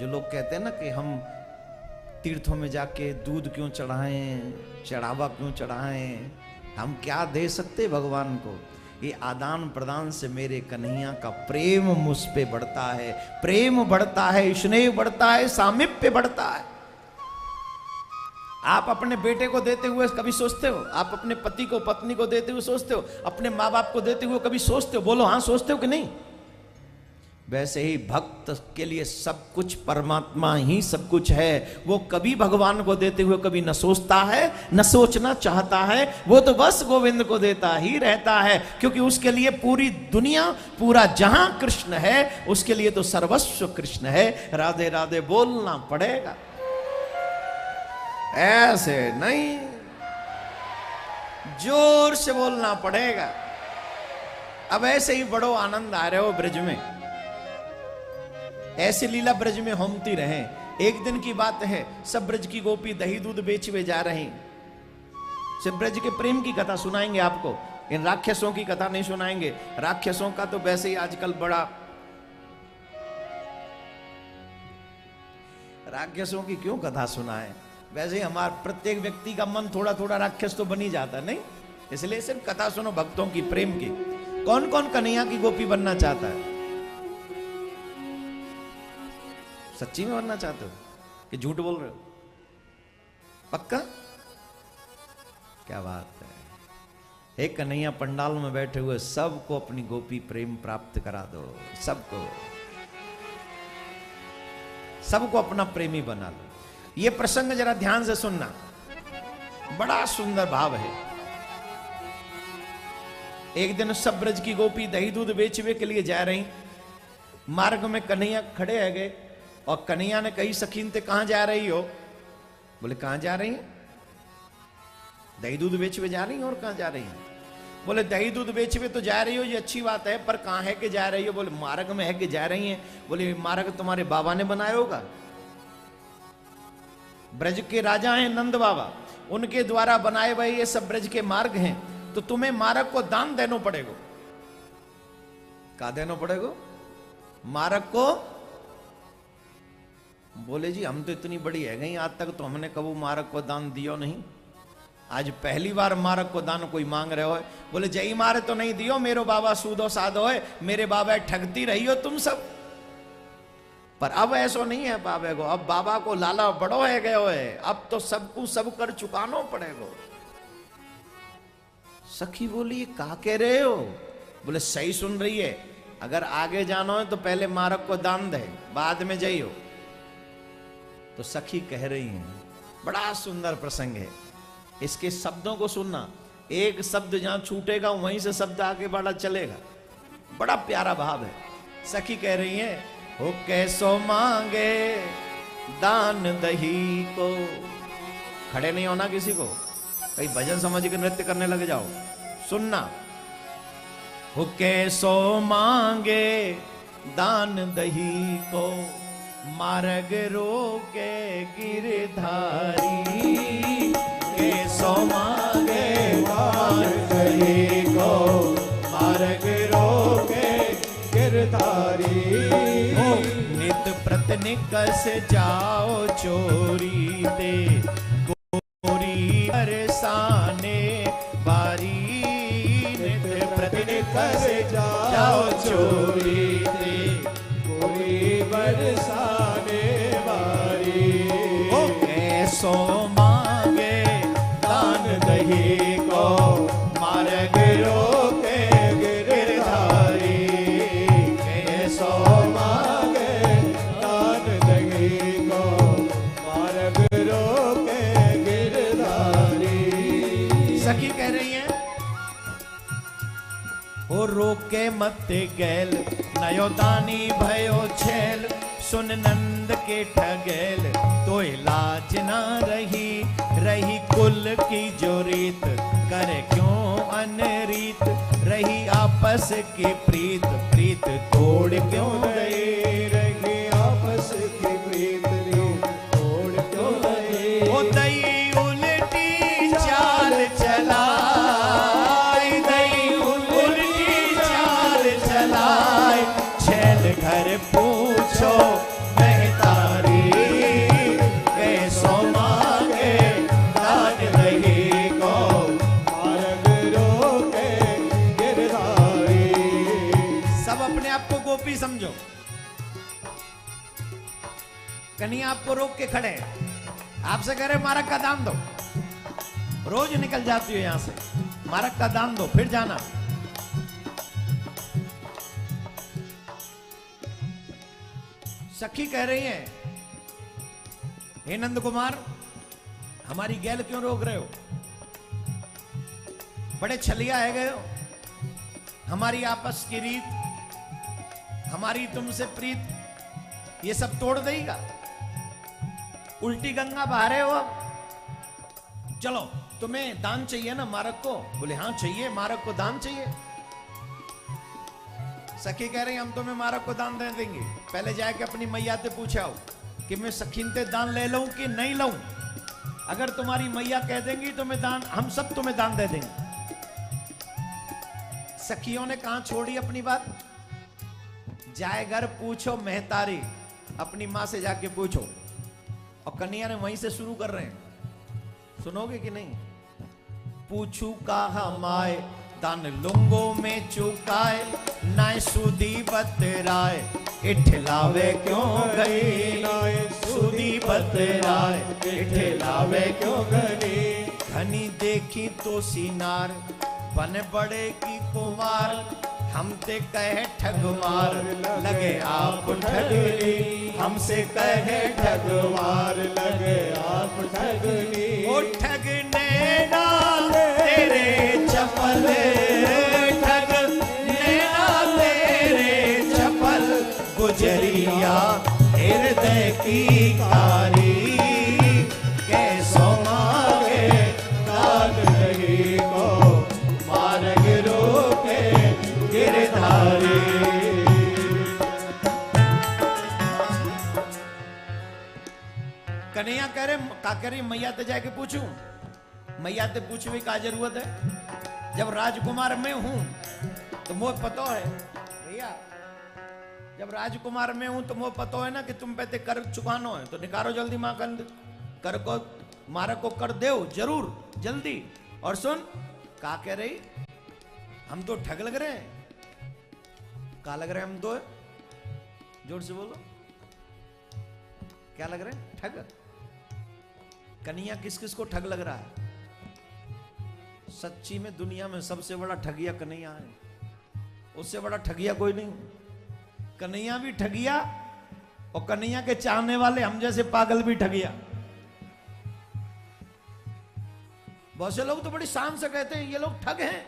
जो लोग कहते हैं ना कि हम तीर्थों में जाके दूध क्यों चढ़ाएं, चढ़ावा क्यों चढ़ाएं, हम क्या दे सकते भगवान को। ये आदान प्रदान से मेरे कन्हैया का प्रेम मुझ पे बढ़ता है, प्रेम बढ़ता है, स्नेह बढ़ता है, सामीप्य बढ़ता है। आप अपने बेटे को देते हुए कभी सोचते हो, आप अपने पति को पत्नी को देते हुए सोचते हो, अपने माँ बाप को देते हुए कभी सोचते हो, बोलो हाँ सोचते हो कि नहीं। वैसे ही भक्त के लिए सब कुछ परमात्मा ही सब कुछ है। वो कभी भगवान को देते हुए कभी न सोचता है न सोचना चाहता है, वो तो बस गोविंद को देता ही रहता है, क्योंकि उसके लिए पूरी दुनिया पूरा जहां कृष्ण है, उसके लिए तो सर्वस्व कृष्ण है। राधे राधे बोलना पड़ेगा, ऐसे नहीं, जोर से बोलना पड़ेगा। अब ऐसे ही बड़ो आनंद आ रहे हो ब्रज में, ऐसे लीला ब्रज में होमती रहे। एक दिन की बात है, सब ब्रज की गोपी दही दूध बेचवे जा रही। सब ब्रज के प्रेम की कथा सुनाएंगे आपको, इन राक्षसों की कथा नहीं सुनाएंगे। राक्षसों का तो वैसे ही आजकल बड़ा, राक्षसों की क्यों कथा सुनाए, वैसे ही हमारा प्रत्येक व्यक्ति का मन थोड़ा थोड़ा राक्षस तो बनी जाता नहीं, इसलिए सिर्फ कथा सुनो भक्तों की प्रेम की। कौन कौन कन्हैया की गोपी बनना चाहता है? सच्ची में बनना चाहते हो कि झूठ बोल रहे हो? पक्का? क्या बात है। एक कन्हैया पंडाल में बैठे हुए सबको अपनी गोपी प्रेम प्राप्त करा दो, सबको अपना प्रेमी बना लो। ये प्रसंग जरा ध्यान से सुनना, बड़ा सुंदर भाव है। एक दिन सब ब्रज की गोपी दही दूध बेचवे के लिए जा रही। मार्ग में कन्हैया खड़े है गए और कन्हैया ने कही, सखीन ते कहां जा रही हो? बोले कहां जा रही है? दही दूध बेचवे जा रही है। और कहां जा रही है? बोले दही दूध बेचवे तो जा रही हो, ये अच्छी बात है, पर कहां है कि जा रही हो? बोले मार्ग में है कि जा रही है। बोले मार्ग तुम्हारे बाबा ने बनाया होगा, ब्रज के राजा हैं नंद बाबा, उनके द्वारा बनाए हुए ये सब ब्रज के मार्ग हैं, तो तुम्हें मार्ग को दान देना पड़ेगा। का देना पड़ेगा? मार्ग को। बोले जी हम तो इतनी बड़ी है गई, आज तक तो हमने कबू मार्ग को दान दियो नहीं, आज पहली बार मार्ग को दान कोई मांग रहे हो। बोले जय मारे तो नहीं दियो, मेरो बाबा सूदो साधो है, मेरे बाबा ठगती रही हो तुम सब। पर अब ऐसा नहीं है बाबा को, अब बाबा को लाला बड़ो है गयो है, अब तो सबको सब कर चुकानो पड़ेगा। सखी बोली का कह रहे हो? बोले सही सुन रही है, अगर आगे जाना है तो पहले मार्ग को दान दे, बाद में जाइयो। तो सखी कह रही हैं, बड़ा सुंदर प्रसंग है, इसके शब्दों को सुनना, एक शब्द जहां छूटेगा वहीं से शब्द आगे बढ़ा चलेगा, बड़ा प्यारा भाव है। सखी कह रही है, हो कैसो मांगे दान दही को। खड़े नहीं होना किसी को, कहीं भजन समझ के नृत्य करने लग जाओ। सुनना, हो कैसो मांगे दान दही को, मार्ग रोके गिरधारी। कैसो मांगे मार्ग दही को, मार्ग रोके गिरधारी। हो नित प्रत निकस जाओ चोरी ते, गोरी बरसाने बारी। नित प्रत निकस जाओ चोरी ते, गोरी बरसाने बारी। ओ कैसो मांगे दान दही को, मार्ग रोके गिरधारी। कैसो मांगे दान दही को, मार्ग रोके गिरधारी। सखी कह रही है, ओ रोके मत गैल, नयो दानी भयो छेल। सुन नंद के ठगेल, तो इलाज ना रही। रही कुल की जो रीत, करे क्यों अनरीत। रही आपस की प्रीत, प्रीत तोड़ क्यों गई। रही आपस की प्रीत, तोड़ क्यों गई। ओ दई उल्टी चाल चला, घर पूछो महतारी। कैसो मांगे दान दही को, मार्ग रोके गिरधारी। सब अपने आप को गोपी समझो। कन्हैया आपको रोक के खड़े, आपसे कह रहे मार्ग का दान दो। रोज निकल जाती हो यहां से, मार्ग का दान दो फिर जाना। सखी कह रही है, हे नंद कुमार, हमारी गैल क्यों रोक रहे हो? बड़े छलिया है गए हो। हमारी आपस की रीत, हमारी तुमसे प्रीत, ये सब तोड़ देगा। उल्टी गंगा बहा रहे हो अब। चलो, तुम्हें दान चाहिए ना मारक को? बोले हाँ चाहिए, मारक को दान चाहिए। सखी कह रही हम तुम्हें मारक को दान दे देंगे। पहले जाके अपनी मैया से पूछाओ कि मैं सखीन ते दान ले लूं कि नहीं लूं। अगर तुम्हारी मैया कह देंगी तो मैं दान, हम सब तुम्हें दान दे देंगे। सखियों ने कहां छोड़ी अपनी बात? जाए घर पूछो मेहतारी, अपनी मां से जाके पूछो। और कन्हैया ने वहीं से शुरू कर रहे हैं, सुनोगे कि नहीं? पूछू कहा माए, दान लुंगो में चुकाए, नाय सुधी बतराए, इठलावे क्यों गई? नाय सुधी बतराए, इठलावे क्यों गई? धनी देखी तो सीनार, बन बड़े की कुमार, हम ते कहे ठग मार, लगे आप ठगनी। हमसे कहे ठग मार, लगे आप ठगनी। ओ ठगने ना तेरे चपल, ठगने ना तेरे चपल, गुजरिया हृदय की कारी, कैसो मांगे दान नहीं को, मार्ग रोके गिरधारी। कन्हैया कह रहे का करे, मैया ते जाके पूछूं? मैया ते पूछने का जरूरत है? जब राजकुमार में हूं तो मोह पतो है भैया, जब राजकुमार में हूं तो मोह पतो है ना कि तुम पे ते कर चुकानो है, तो निकारो जल्दी मां कर को, मारक को कर दो जरूर जल्दी। और सुन का कह रही, हम तो ठग लग रहे हैं। का लग रहे हैं हम तो? जोर से बोलो, क्या लग रहे हैं? ठग। कन्हैया किस किस को ठग लग रहा है? सच्ची में दुनिया में सबसे बड़ा ठगिया कन्हैया है, उससे बड़ा ठगिया कोई नहीं। कन्हैया भी ठगिया और कन्हैया के चाहने वाले हम जैसे पागल भी ठगिया। बहुत से लोग तो बड़ी शान से कहते हैं ये लोग ठग हैं,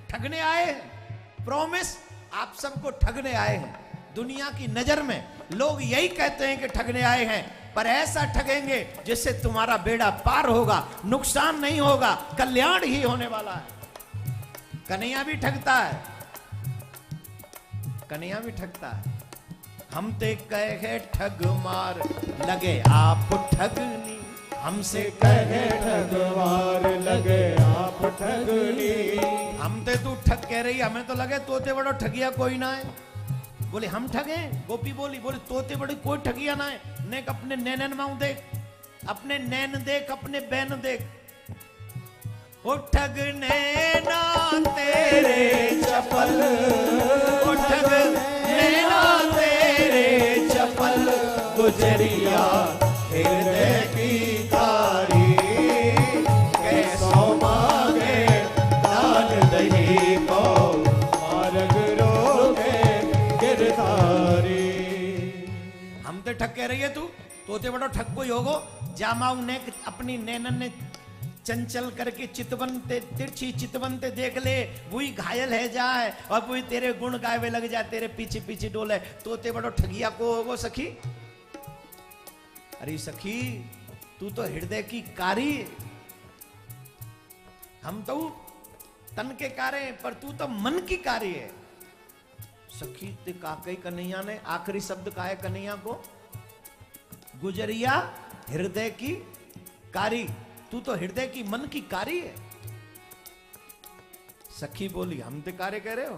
ठगने आए हैं। प्रॉमिस, आप सबको ठगने आए हैं। दुनिया की नजर में लोग यही कहते हैं कि ठगने आए हैं, पर ऐसा ठगेंगे जिससे तुम्हारा बेड़ा पार होगा, नुकसान नहीं होगा, कल्याण ही होने वाला है। कन्हैया भी ठगता है, कन्हैया भी ठगता है। हम ते कहे ठग मार, लगे आप ठगनी। हमसे कहे ठग मार, लगे आप ठगनी। हम ते तू ठग कह रही, हमें तो लगे तोते बड़ो ठगिया कोई ना है। बोले हम ठगे? गोपी बोली, बोले तोते बड़े कोई ठगिया ना है। नेक अपने नैनन माऊ देख, अपने नैन देख, अपने बैन देख। ओ ठगने ना तेरे चपल, ओ ठगने ना तेरे चपल, गुजरिया हृदय की कारी, कैसो मांगे दान दही को, मार्ग रोके गिरधारी। हम तो ठग कह रही है तू, तोते बड़ो ठग कोई होगो। जामाऊ ने अपनी नैनन ने चंचल करके चितवनते, तिरछी चितवनते देख ले, वही घायल है जाए और वही तेरे गुण गावे लग जाए, तेरे पीछे पीछे डोले। तोते बड़ो ठगिया को होगो सखी? अरे सखी, तू तो हृदय की कारी, हम तो तन के कारे, पर तू तो मन की कारी है। सखी ते काकई कन्हैया ने आखिरी शब्द कहा है कन्हैया को, गुजरिया हृदय की कारी। तू तो हृदय की मन की कारी है। सखी बोली हम ते कारे कह रहे हो,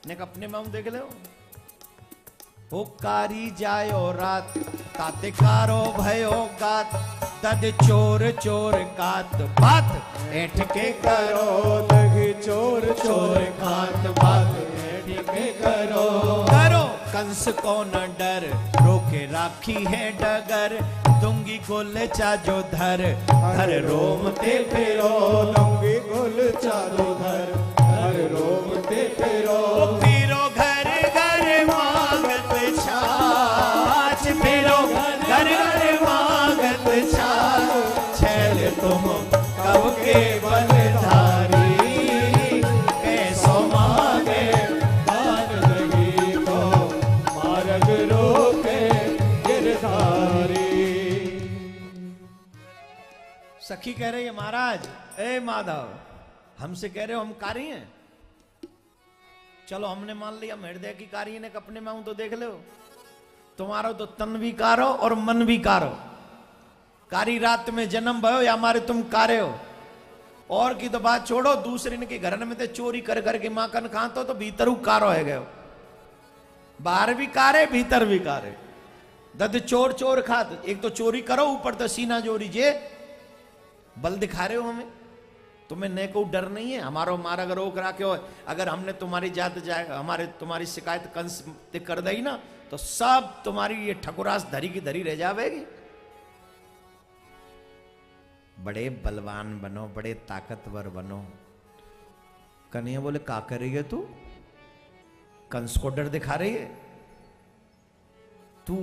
ने अपने माऊ देख ले हो कारी जायो रात, ताते कारो भयो गात, दद चोर चोर कात बात, ऐठ के करो लगे चोर चोर कात बात, ऐठ के करो करो। कंस को न डर, रोके राखी है डगर, दूंगी गोल चाजो धर, हर रोम ते फेरो, दूंगी गोल चाजो धर, हर रोम ते फेरो। फिरो घर घर मांगत छाछ, सखी कह रही है महाराज ए माधव, हमसे कह रहे हो हम कारी हैं? चलो हमने मान लिया, हम हृदय की कारी ने अपने में हूं तो देख लो, तुम्हारा तो तन भी कारो और मन भी कारो। कारी रात में जन्म भयो या हमारे तुम कारे हो। और की तो बात छोड़ो, दूसरे के घर में तो चोरी कर करके माखन खातो तो भीतर कारो है गयो, बाहर भी कारे भीतर भी कारे। दद चोर चोर खात, एक तो चोरी करो ऊपर तो सीना जोरी जे बल दिखा रहे हो हमें। तुम्हें न को डर नहीं है? हमारो मार अगर रोक रखे हो, अगर हमने तुम्हारी जात जाए हमारे तुम्हारी शिकायत कंस ते कर दई ना तो सब तुम्हारी ये ठकुरास धरी की धरी रह जावेगी। बड़े बलवान बनो, बड़े ताकतवर बनो। कन्हैया बोले का कर रही है तू? कंस को डर दिखा रही है तू?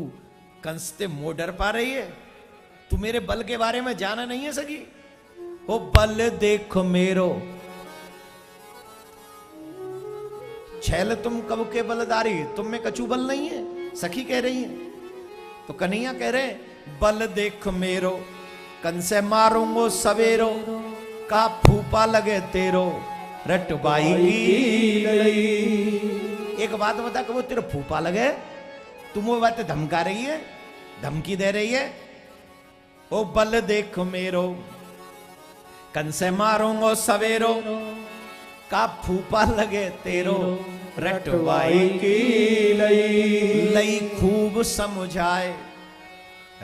कंस ते मो डर पा रही है तू? मेरे बल के बारे में जाना नहीं है सकी? ओ बल देखो मेरो, छैल तुम कब के बलदारी, तुम में कछु बल नहीं है, सखी कह रही है। तो कन्हैया कह रहे बल देख मेरो, कंसे मारूंगो सवेरो, का फूफा लगे तेरो रटबाई की। एक बात बता कि वो तेरा फूफा लगे, तुम वो बात धमका रही है, धमकी दे रही है। ओ बल देख मेरो, कंसे मारूंगो सवेरो, का फूफा लगे तेरो रटवाई की लई खूब समझाए,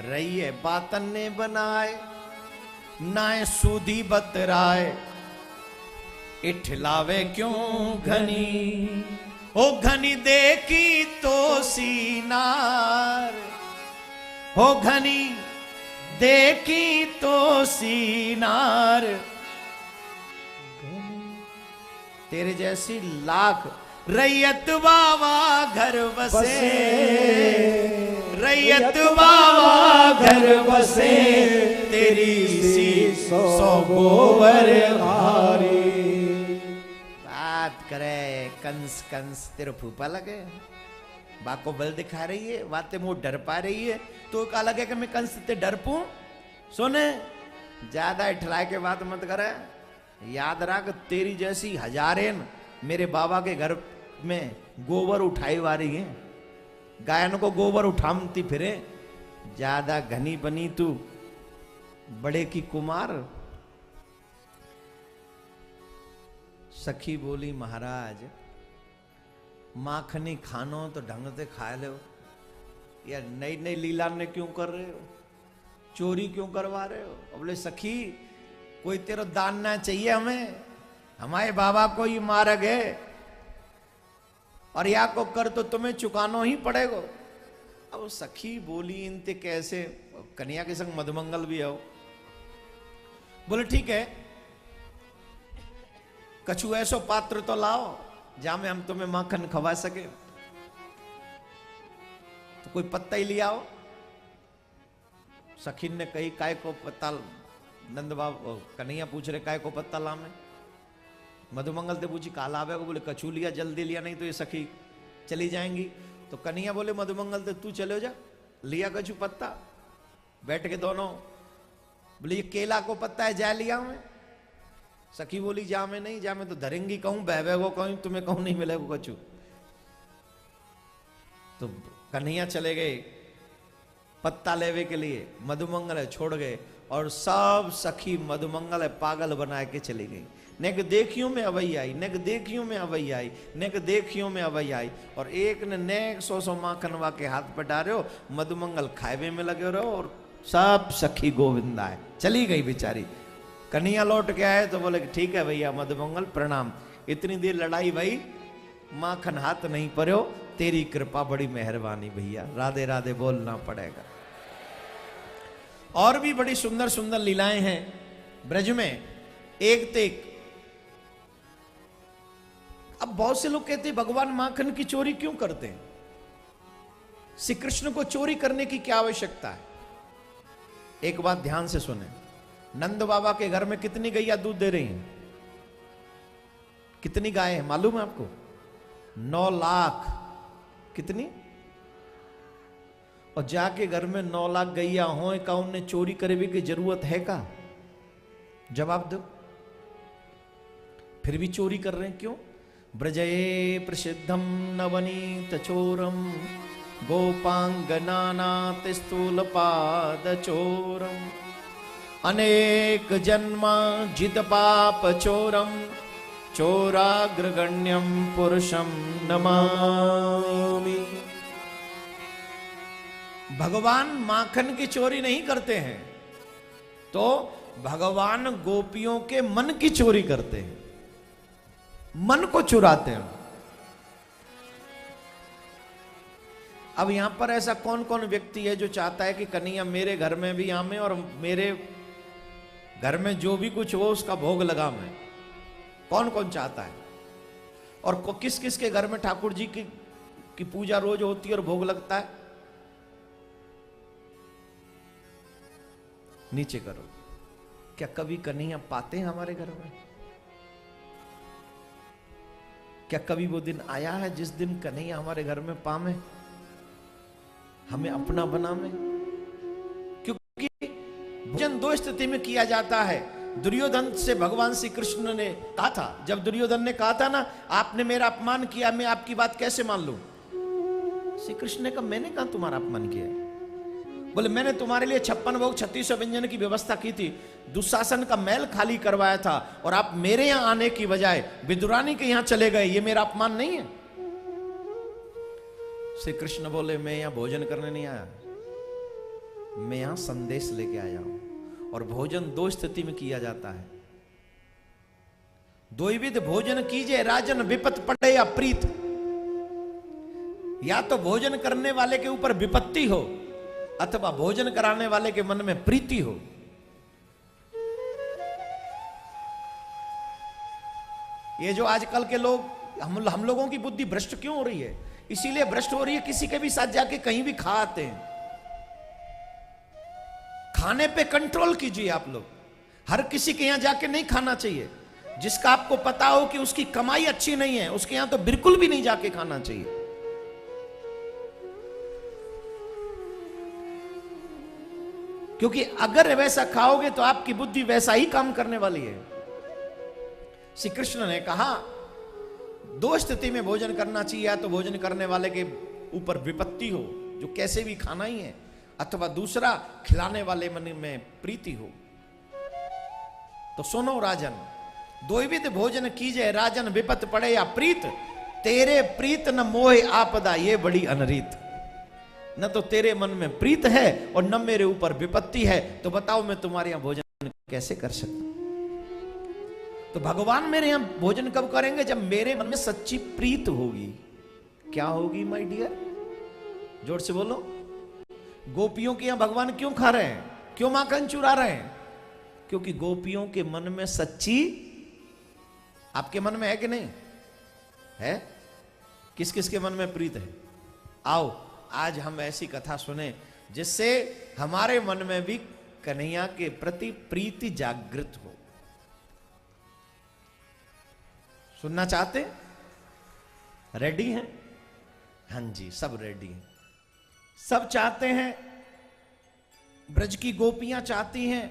रही है बातन ने बनाए, नाए सूधी बतराए, इठलावे क्यों घनी, ओ घनी देखी तो सीनार, हो घनी देखी तो सीनार, तेरे जैसी लाख रैयत बाबा घर बसे, रैयत बाबा घर बसे, तेरी सी सौ गोबर हारी। बात करे कंस कंस तेरे फूफा लगे, बा को बल दिखा रही है, बातें मुंह डर पा रही है, तो क्या लगे कि मैं कंस से डर पू? सुने ज्यादा इठलाए के बात मत करे, याद रख तेरी जैसी हजारें मेरे बाबा के घर में गोबर उठाई वारी है, गायन को गोबर उठामती फिरे, ज्यादा घनी बनी तू बड़े की कुमार। सखी बोली महाराज माखनी खानो तो ढंग से खा लो, या नई नई लीला ने क्यों कर रहे हो, चोरी क्यों करवा रहे हो? बोले सखी कोई तेरा दान ना चाहिए हमें, हमारे बाबा को ही मार्ग है और या को कर तो तुम्हें चुकाना ही पड़ेगा। अब सखी बोली इनते कैसे, कन्हैया के संग मधुमंगल भी आओ। बोले ठीक है, कछु ऐसो पात्र तो लाओ जहां में हम तुम्हें माखन खवा सके। तो कोई पत्ता ही लिया आओ। सखी ने कही काय को पत्ता, नंद बाबू कन्हैया पूछ रहे काय को पत्ता ला में। मधुमंगल से पूछी काला आवे को, बोले कछू लिया, जल्दी लिया नहीं तो ये सखी चली जाएंगी। तो कन्हैया बोले मधुमंगल से तू चले जा, लिया कछू पत्ता। बैठ के दोनों बोले ये केला को पत्ता है, जा लिया मैं। सखी बोली जा मैं नहीं, जा मैं तो धरेंगी कहूं, बहबे को कहूं, तुम्हें कहूं नहीं मिलेगा कछू। तो कन्हैया चले गए पत्ता लेवे के लिए, मधुमंगल छोड़ गए और सब सखी मधुमंगल पागल बना के चली गई। नेक देखियों में अवई आई, नेक देखियों में अवई आई, नेक देखियों में अवई आई, और एक ने नेक 100 माखनवा के हाथ पर डाले हो, मधुमंगल खाएवे में लगे रहो और सब सखी गोविंदा है। चली गई बेचारी। कन्हैया लौट के आए तो बोले ठीक है भैया मधुमंगल प्रणाम, इतनी देर लड़ाई भाई माखन हाथ नहीं पड़ो, तेरी कृपा बड़ी मेहरबानी भैया, राधे राधे बोलना पड़ेगा। और भी बड़ी सुंदर सुंदर लीलाएं हैं ब्रज में, एक तेक। अब बहुत से लोग कहते हैं भगवान माखन की चोरी क्यों करते हैं? श्री कृष्ण को चोरी करने की क्या आवश्यकता है? एक बात ध्यान से सुने, नंद बाबा के घर में कितनी गैया दूध दे रही हैं? कितनी गाय है मालूम है आपको? 9 लाख। कितनी? और जाके घर में 9 लाख गैया हो का उन्हें चोरी करे भी की जरूरत है का? जवाब दो। फिर भी चोरी कर रहे हैं, क्यों? ब्रजये प्रसिद्धम नवनीत चोरम गोपांगनानात स्थूल पाद चोरम अनेक जन्मा जित पाप चोरम चोराग्रगण्यम पुरुषम नमामि। भगवान माखन की चोरी नहीं करते हैं, तो भगवान गोपियों के मन की चोरी करते हैं, मन को चुराते हैं। अब यहां पर ऐसा कौन कौन व्यक्ति है जो चाहता है कि कन्हैया मेरे घर में भी आवे और मेरे घर में जो भी कुछ हो उसका भोग लगा मैं? कौन कौन चाहता है? और किस किस के घर में ठाकुर जी की पूजा रोज होती है और भोग लगता है? नीचे करो। क्या कभी कन्हैया पाते हैं हमारे घर में? क्या कभी वो दिन आया है जिस दिन कन्हैया हमारे घर में पावे, हमें अपना बनावे? क्योंकि भोजन दो स्थिति में किया जाता है। दुर्योधन से भगवान श्री कृष्ण ने कहा था, जब दुर्योधन ने कहा था ना, आपने मेरा अपमान किया, मैं आपकी बात कैसे मान लूं? श्री कृष्ण ने कहा, मैंने कहा तुम्हारा अपमान किया? बोले, मैंने तुम्हारे लिए 56 भोग 3600 व्यंजन की व्यवस्था की थी, दुशासन का महल खाली करवाया था, और आप मेरे यहां आने की बजाय विदुरानी के यहां चले गए, ये मेरा अपमान नहीं है? श्री कृष्ण बोले, मैं यहां भोजन करने नहीं आया, मैं यहां संदेश लेके आया हूं। और भोजन दो स्थिति में किया जाता है। द्वैविध भोजन कीजिए राजन, विपत पड़े या प्रीत। या तो भोजन करने वाले के ऊपर विपत्ति हो, अथवा भोजन कराने वाले के मन में प्रीति हो। ये जो आजकल के लोग, हम लोगों की बुद्धि भ्रष्ट क्यों हो रही है? इसीलिए भ्रष्ट हो रही है, किसी के भी साथ जाके कहीं भी खा आते हैं। खाने पे कंट्रोल कीजिए आप लोग। हर किसी के यहां जाके नहीं खाना चाहिए। जिसका आपको पता हो कि उसकी कमाई अच्छी नहीं है, उसके यहां तो बिल्कुल भी नहीं जाके खाना चाहिए। क्योंकि अगर वैसा खाओगे तो आपकी बुद्धि वैसा ही काम करने वाली है। श्री कृष्ण ने कहा, दो स्थिति में भोजन करना चाहिए, या तो भोजन करने वाले के ऊपर विपत्ति हो, जो कैसे भी खाना ही है, अथवा दूसरा खिलाने वाले मन में प्रीति हो। तो सुनो राजन, द्वैविध भोजन कीजिए राजन, विपत पड़े या प्रीत। तेरे प्रीत न मोहे आपदा, ये बड़ी अनरीत। न तो तेरे मन में प्रीत है और न मेरे ऊपर विपत्ति है, तो बताओ मैं तुम्हारे यहां भोजन कैसे कर सकता? तो भगवान मेरे यहां भोजन कब करेंगे? जब मेरे मन में सच्ची प्रीत होगी। क्या होगी माय डियर? जोर से बोलो। गोपियों के यहां भगवान क्यों खा रहे हैं? क्यों माखन चुरा रहे हैं? क्योंकि गोपियों के मन में सच्ची, आपके मन में है कि नहीं है? किस किस के मन में प्रीत है? आओ आज हम ऐसी कथा सुने जिससे हमारे मन में भी कन्हैया के प्रति प्रीति जागृत हो। सुनना चाहते? रेडी हैं? हाँ जी, सब रेडी हैं। सब चाहते हैं, ब्रज की गोपियां चाहती हैं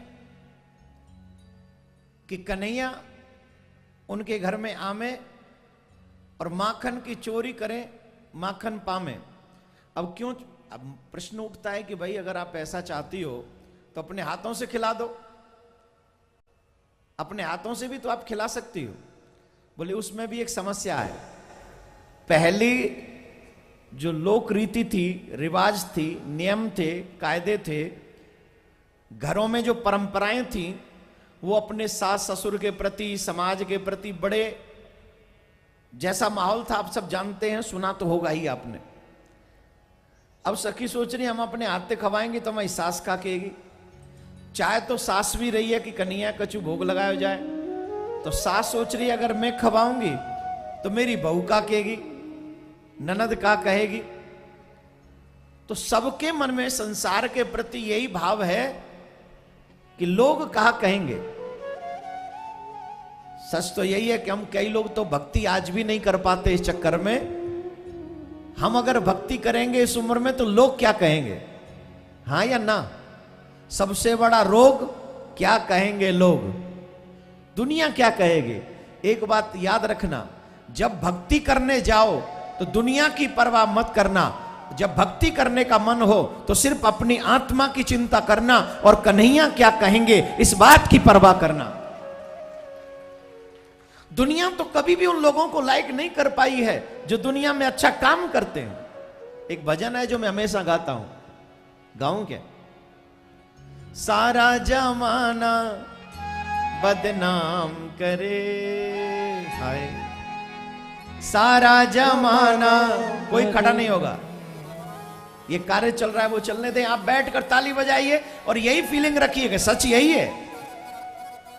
कि कन्हैया उनके घर में आवे और माखन की चोरी करें, माखन पावे। अब क्यों? अब प्रश्न उठता है कि भाई अगर आप ऐसा चाहती हो तो अपने हाथों से खिला दो। अपने हाथों से भी तो आप खिला सकती हो। बोले उसमें भी एक समस्या है। पहली जो लोक रीति थी, रिवाज थी, नियम थे, कायदे थे, घरों में जो परंपराएं थी, वो अपने सास ससुर के प्रति, समाज के प्रति बड़े, जैसा माहौल था आप सब जानते हैं, सुना तो होगा ही आपने। अब सखी सोच रही हम अपने हाथ से खवाएंगे तो हमारी सास का कहेगी। चाहे तो सास भी रही है कि कन्हैया कछु भोग लगाया जाए, तो सास सोच रही है अगर मैं खवाऊंगी तो मेरी बहू का कहेगी, ननद का कहेगी। तो सबके मन में संसार के प्रति यही भाव है कि लोग कहा कहेंगे। सच तो यही है कि हम कई लोग तो भक्ति आज भी नहीं कर पाते इस चक्कर में। हम अगर भक्ति करेंगे इस उम्र में तो लोग क्या कहेंगे, हाँ या ना? सबसे बड़ा रोग क्या कहेंगे लोग, दुनिया क्या कहेगी। एक बात याद रखना, जब भक्ति करने जाओ तो दुनिया की परवाह मत करना। जब भक्ति करने का मन हो तो सिर्फ अपनी आत्मा की चिंता करना और कन्हैया क्या कहेंगे इस बात की परवाह करना। दुनिया तो कभी भी उन लोगों को लाइक नहीं कर पाई है जो दुनिया में अच्छा काम करते हैं। एक भजन है जो मैं हमेशा गाता हूं, गाऊं क्या? सारा जमाना बदनाम करे, हाय सारा जमाना, कोई खड़ा नहीं होगा, ये कार्य चल रहा है वो चलने दें, आप बैठकर ताली बजाइए और यही फीलिंग रखिए कि सच यही है।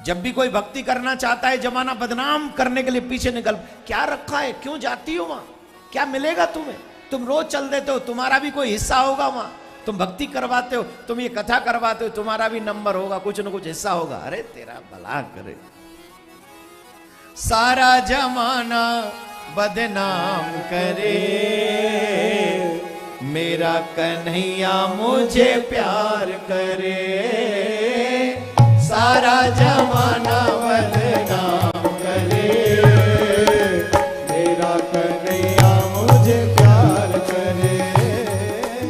जब भी कोई भक्ति करना चाहता है जमाना बदनाम करने के लिए पीछे निकल, क्या रखा है, क्यों जाती हो वहां, क्या मिलेगा तुम्हें, तुम रोज चल देते हो, तुम्हारा भी कोई हिस्सा होगा वहां, तुम भक्ति करवाते हो, तुम ये कथा करवाते हो, तुम्हारा भी नंबर होगा, कुछ न कुछ हिस्सा होगा। अरे तेरा भला करे। सारा जमाना बदनाम करे, मेरा कन्हैया मुझे प्यार करे। सारा जमाना बदनाम करे, मेरा कन्हैया मुझे प्यार करे।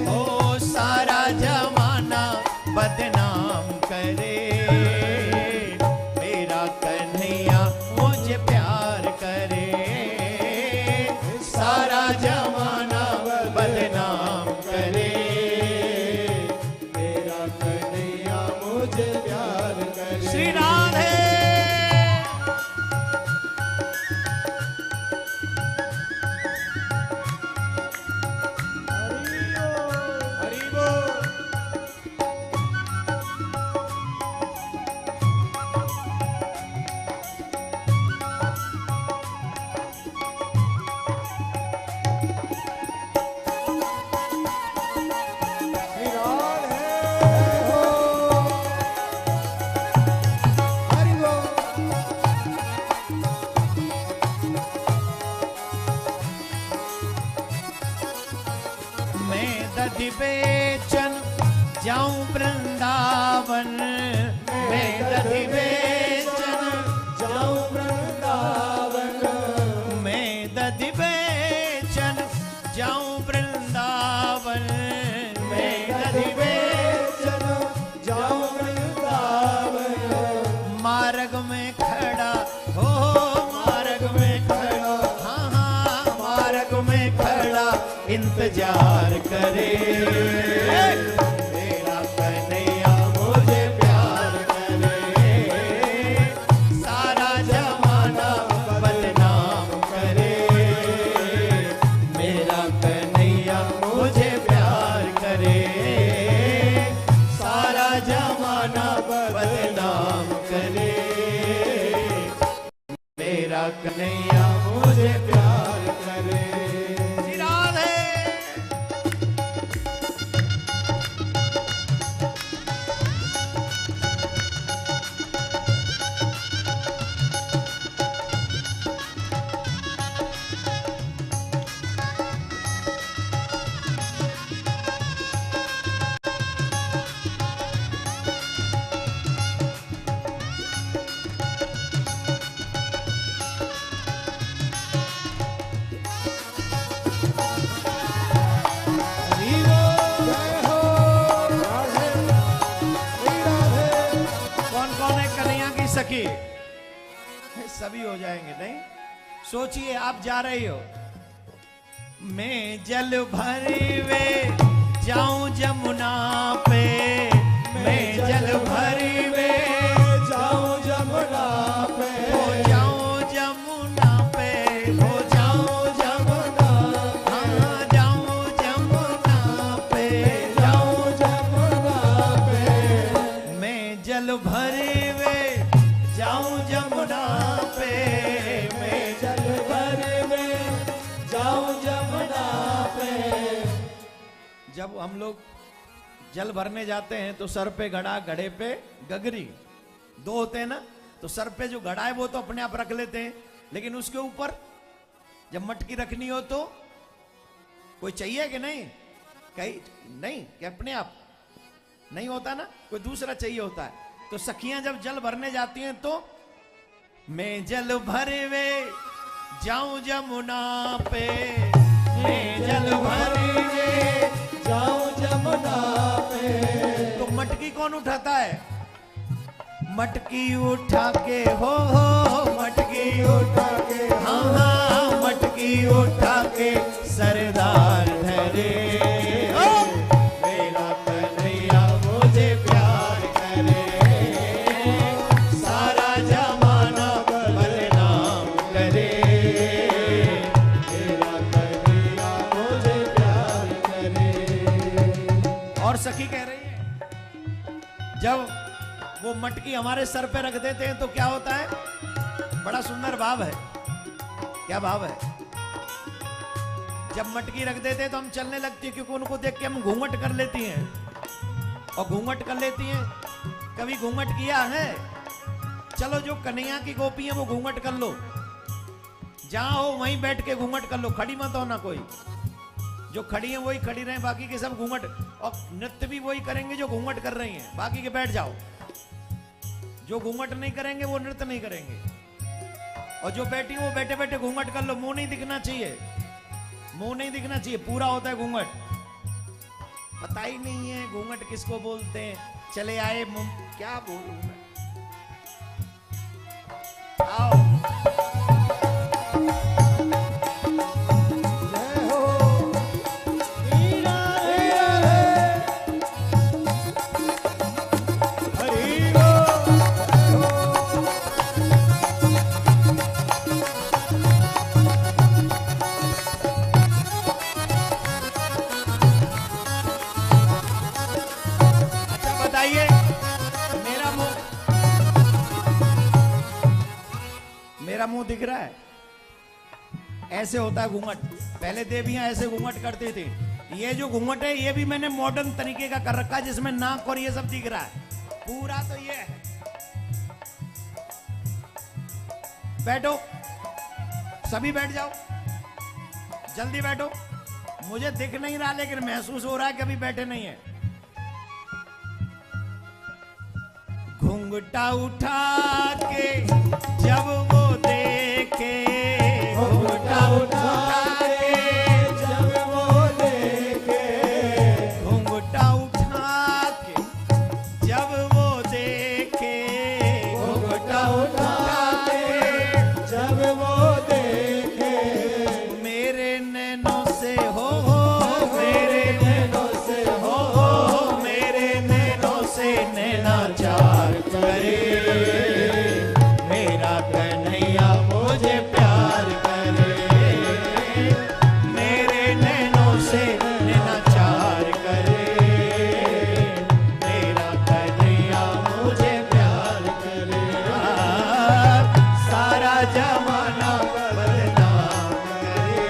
ओ सारा जमाना बदनाम करे, मेरा कन्हैया मुझे प्यार करे। सारा जमाना बदनाम करे, मेरा कन्हैया मुझे प्यार करे। श्री राधे। हरि बोल। दधि बेचन जाऊं वृंदावन, मैं दधि बेचन जाऊं वृंदावन, मैं दधि बेचन जाऊं वृंदावन, मैं दधि बेचन जाऊं वृंदावन। मार्ग में खड़ा हो, मार्ग में खड़ा, हाँ हाँ मार्ग में खड़ा इंतजार करे। मेरा कन्हैया मुझे प्यार करे। सारा जमाना बदनाम करे, मेरा कन्हैया मुझे प्यार करे। सारा जमाना बदनाम करे, मेरा कन्हैया मुझे प्यार करे। सखी सभी हो जाएंगे, नहीं सोचिए आप जा रही हो, मैं जल भरवे जाऊं जमुना पे, मैं जल भरवे जाऊं जमुना पे, हो जाऊं जमुना पे, हो जाऊं जमुना, हाँ जाऊं जमुना पे, जाऊं जमुना पे। मैं जल भरवे जाऊं जमुना पे, मैं जल भरवे जाऊं जमुना पे। जब हम लोग जल भरने जाते हैं तो सर पे घड़ा, घड़े पे गगरी, दो होते हैं ना, तो सर पे जो घड़ा है वो तो अपने आप रख लेते हैं, लेकिन उसके ऊपर जब मटकी रखनी हो तो कोई चाहिए कि नहीं, कहीं नहीं कि अपने आप नहीं होता ना, कोई दूसरा चाहिए होता है। तो सखियां जब जल भरने जाती हैं तो मैं जल भरवे जाऊं जमुना पे, मैं जल भरवे जाऊं जमुना पे। तो मटकी कौन उठाता है? मटकी उठा के हो मटकी उठा के, हाँ हाँ मटकी उठा के सरदार धरे। मेरा कन्हैया मुझे प्यार करे, सारा जमाना बदनाम करे। मेरा कन्हैया मुझे प्यार करे। और सखी कह रही है, जब वो मटकी हमारे सर पे रख देते हैं तो क्या होता है? बड़ा सुंदर भाव है। क्या भाव है? जब मटकी रख देते हैं तो हम चलने लगती है, क्योंकि उनको देख के हम घूंघट कर लेती हैं। और घूंघट कर लेती हैं, कभी घूंघट किया है? चलो जो कन्हैया की गोपी है वो घूंघट कर लो, जहां हो वहीं बैठ के घूंघट कर लो, खड़ी मत हो ना कोई। जो खड़ी है वही खड़ी रहे, बाकी के सब घूंघट, और नृत्य भी वही करेंगे जो घूंघट कर रही हैं, बाकी के बैठ जाओ। जो घूंघट नहीं करेंगे वो नृत्य नहीं करेंगे, और जो बैठी वो बैठे बैठे घूंघट कर लो। मुंह नहीं दिखना चाहिए, मुंह नहीं दिखना चाहिए, पूरा होता है घूंघट। पता ही नहीं है घूंघट किसको बोलते हैं। चले आए क्या बोलूं मैं, आओ। मेरा मुंह दिख रहा है? ऐसे होता है घूंघट। पहले देवियां ऐसे घूंघट करती थी। ये जो घूंघट है ये भी मैंने मॉडर्न तरीके का कर रखा है, जिसमें नाक और ये सब दिख रहा है। पूरा तो ये है। बैठो, सभी बैठ जाओ, जल्दी बैठो। मुझे दिख नहीं रहा लेकिन महसूस हो रहा है कि अभी बैठे नहीं है। घूंघटा उठा के जब वो देखे, घूंघटा उठा के जब वो देखे, घूंघटा उठा के जब वो देखे, घूंघटा उठा के जब वो देखे, मेरे नैनों से हो मेरे नैनों से हो मेरे नैनों से नैनाचार करे। मेरा कन्हैया मुझे प्यार करे, मेरे नैनों से नैनाचार करे। मेरा कन्हैया मुझे प्यार करे, सारा जमाना बदनाम करे।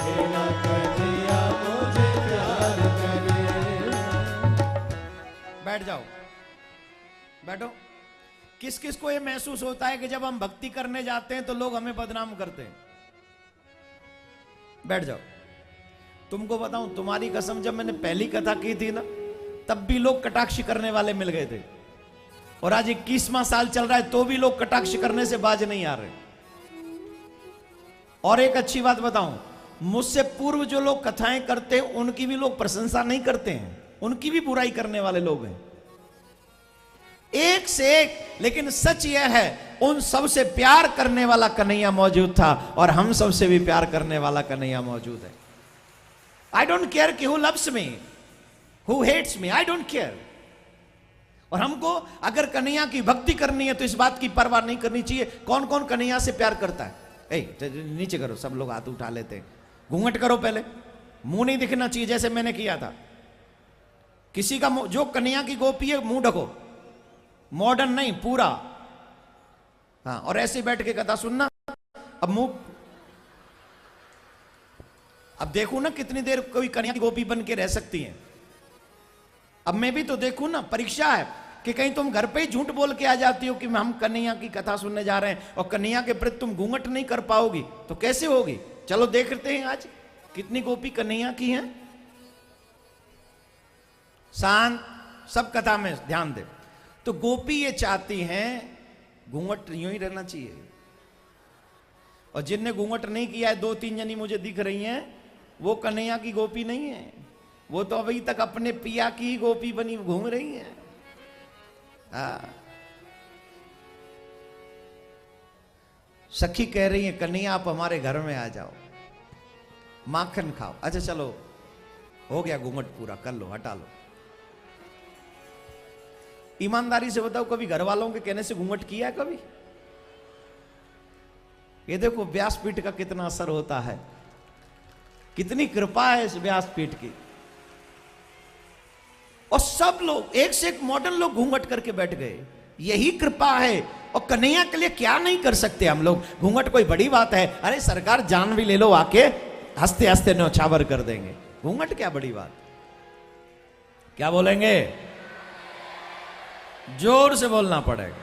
मेरा कन्हैया मुझे प्यार करे। बैठ जाओ, बैठो। किस किस को ये महसूस होता है कि जब हम भक्ति करने जाते हैं तो लोग हमें बदनाम करते हैं? बैठ जाओ। तुमको बताऊं, तुम्हारी कसम, जब मैंने पहली कथा की थी ना, तब भी लोग कटाक्ष करने वाले मिल गए थे, और आज 21वां साल चल रहा है तो भी लोग कटाक्ष करने से बाज नहीं आ रहे। और एक अच्छी बात बताऊं, मुझसे पूर्व जो लोग कथाएं करते हैं उनकी भी लोग प्रशंसा नहीं करते हैं, उनकी भी बुराई करने वाले लोग हैं, एक से एक। लेकिन सच यह है, उन सबसे प्यार करने वाला कन्हैया मौजूद था, और हम सबसे भी प्यार करने वाला कन्हैया मौजूद है। आई डोंट केयर कि who loves me, who hates me, I don't care. और हमको अगर कन्हैया की भक्ति करनी है तो इस बात की परवाह नहीं करनी चाहिए कौन कौन कन्हैया से प्यार करता है। नीचे करो, सब लोग हाथ उठा लेते हैं। घूंघट करो पहले, मुंह नहीं दिखना चाहिए जैसे मैंने किया था। किसी का जो कन्हैया की गोपी है मुंह ढको, मॉडर्न नहीं, पूरा। हाँ, और ऐसे बैठ के कथा सुनना। अब मुंह, अब देखो ना कितनी देर कोई कन्हैया की गोपी बन के रह सकती है। अब मैं भी तो देखूं ना, परीक्षा है कि कहीं तुम घर पे ही झूठ बोल के आ जाती हो कि हम कन्हैया की कथा सुनने जा रहे हैं, और कन्हैया के प्रति तुम घूंघट नहीं कर पाओगी तो कैसे होगी। चलो देखते हैं आज कितनी गोपी कन्हैया की हैं। शांत, सब कथा में ध्यान दे। तो गोपी ये चाहती हैं घूंघट यूं ही रहना चाहिए। और जिनने घूंघट नहीं किया है, 2-3 जनी मुझे दिख रही हैं, वो कन्हैया की गोपी नहीं है, वो तो अभी तक अपने पिया की ही गोपी बनी घूम रही है। सखी कह रही है कन्हैया आप हमारे घर में आ जाओ, माखन खाओ। अच्छा चलो, हो गया घूंघट पूरा, कर लो, हटा लो। ईमानदारी से बताओ, कभी घर वालों के कहने से घूंघट किया है कभी? ये देखो व्यासपीठ का कितना असर होता है, कितनी कृपा है इस व्यासपीठ की। और सब लोग एक से एक मॉडर्न लोग घूंघट करके बैठ गए, यही कृपा है। और कन्हैया के लिए क्या नहीं कर सकते हम लोग? घूंघट कोई बड़ी बात है? अरे सरकार जान भी ले लो, आके हंसते हंसते न्यौछावर कर देंगे। घूंघट क्या बड़ी बात? क्या बोलेंगे? जोर से बोलना पड़ेगा।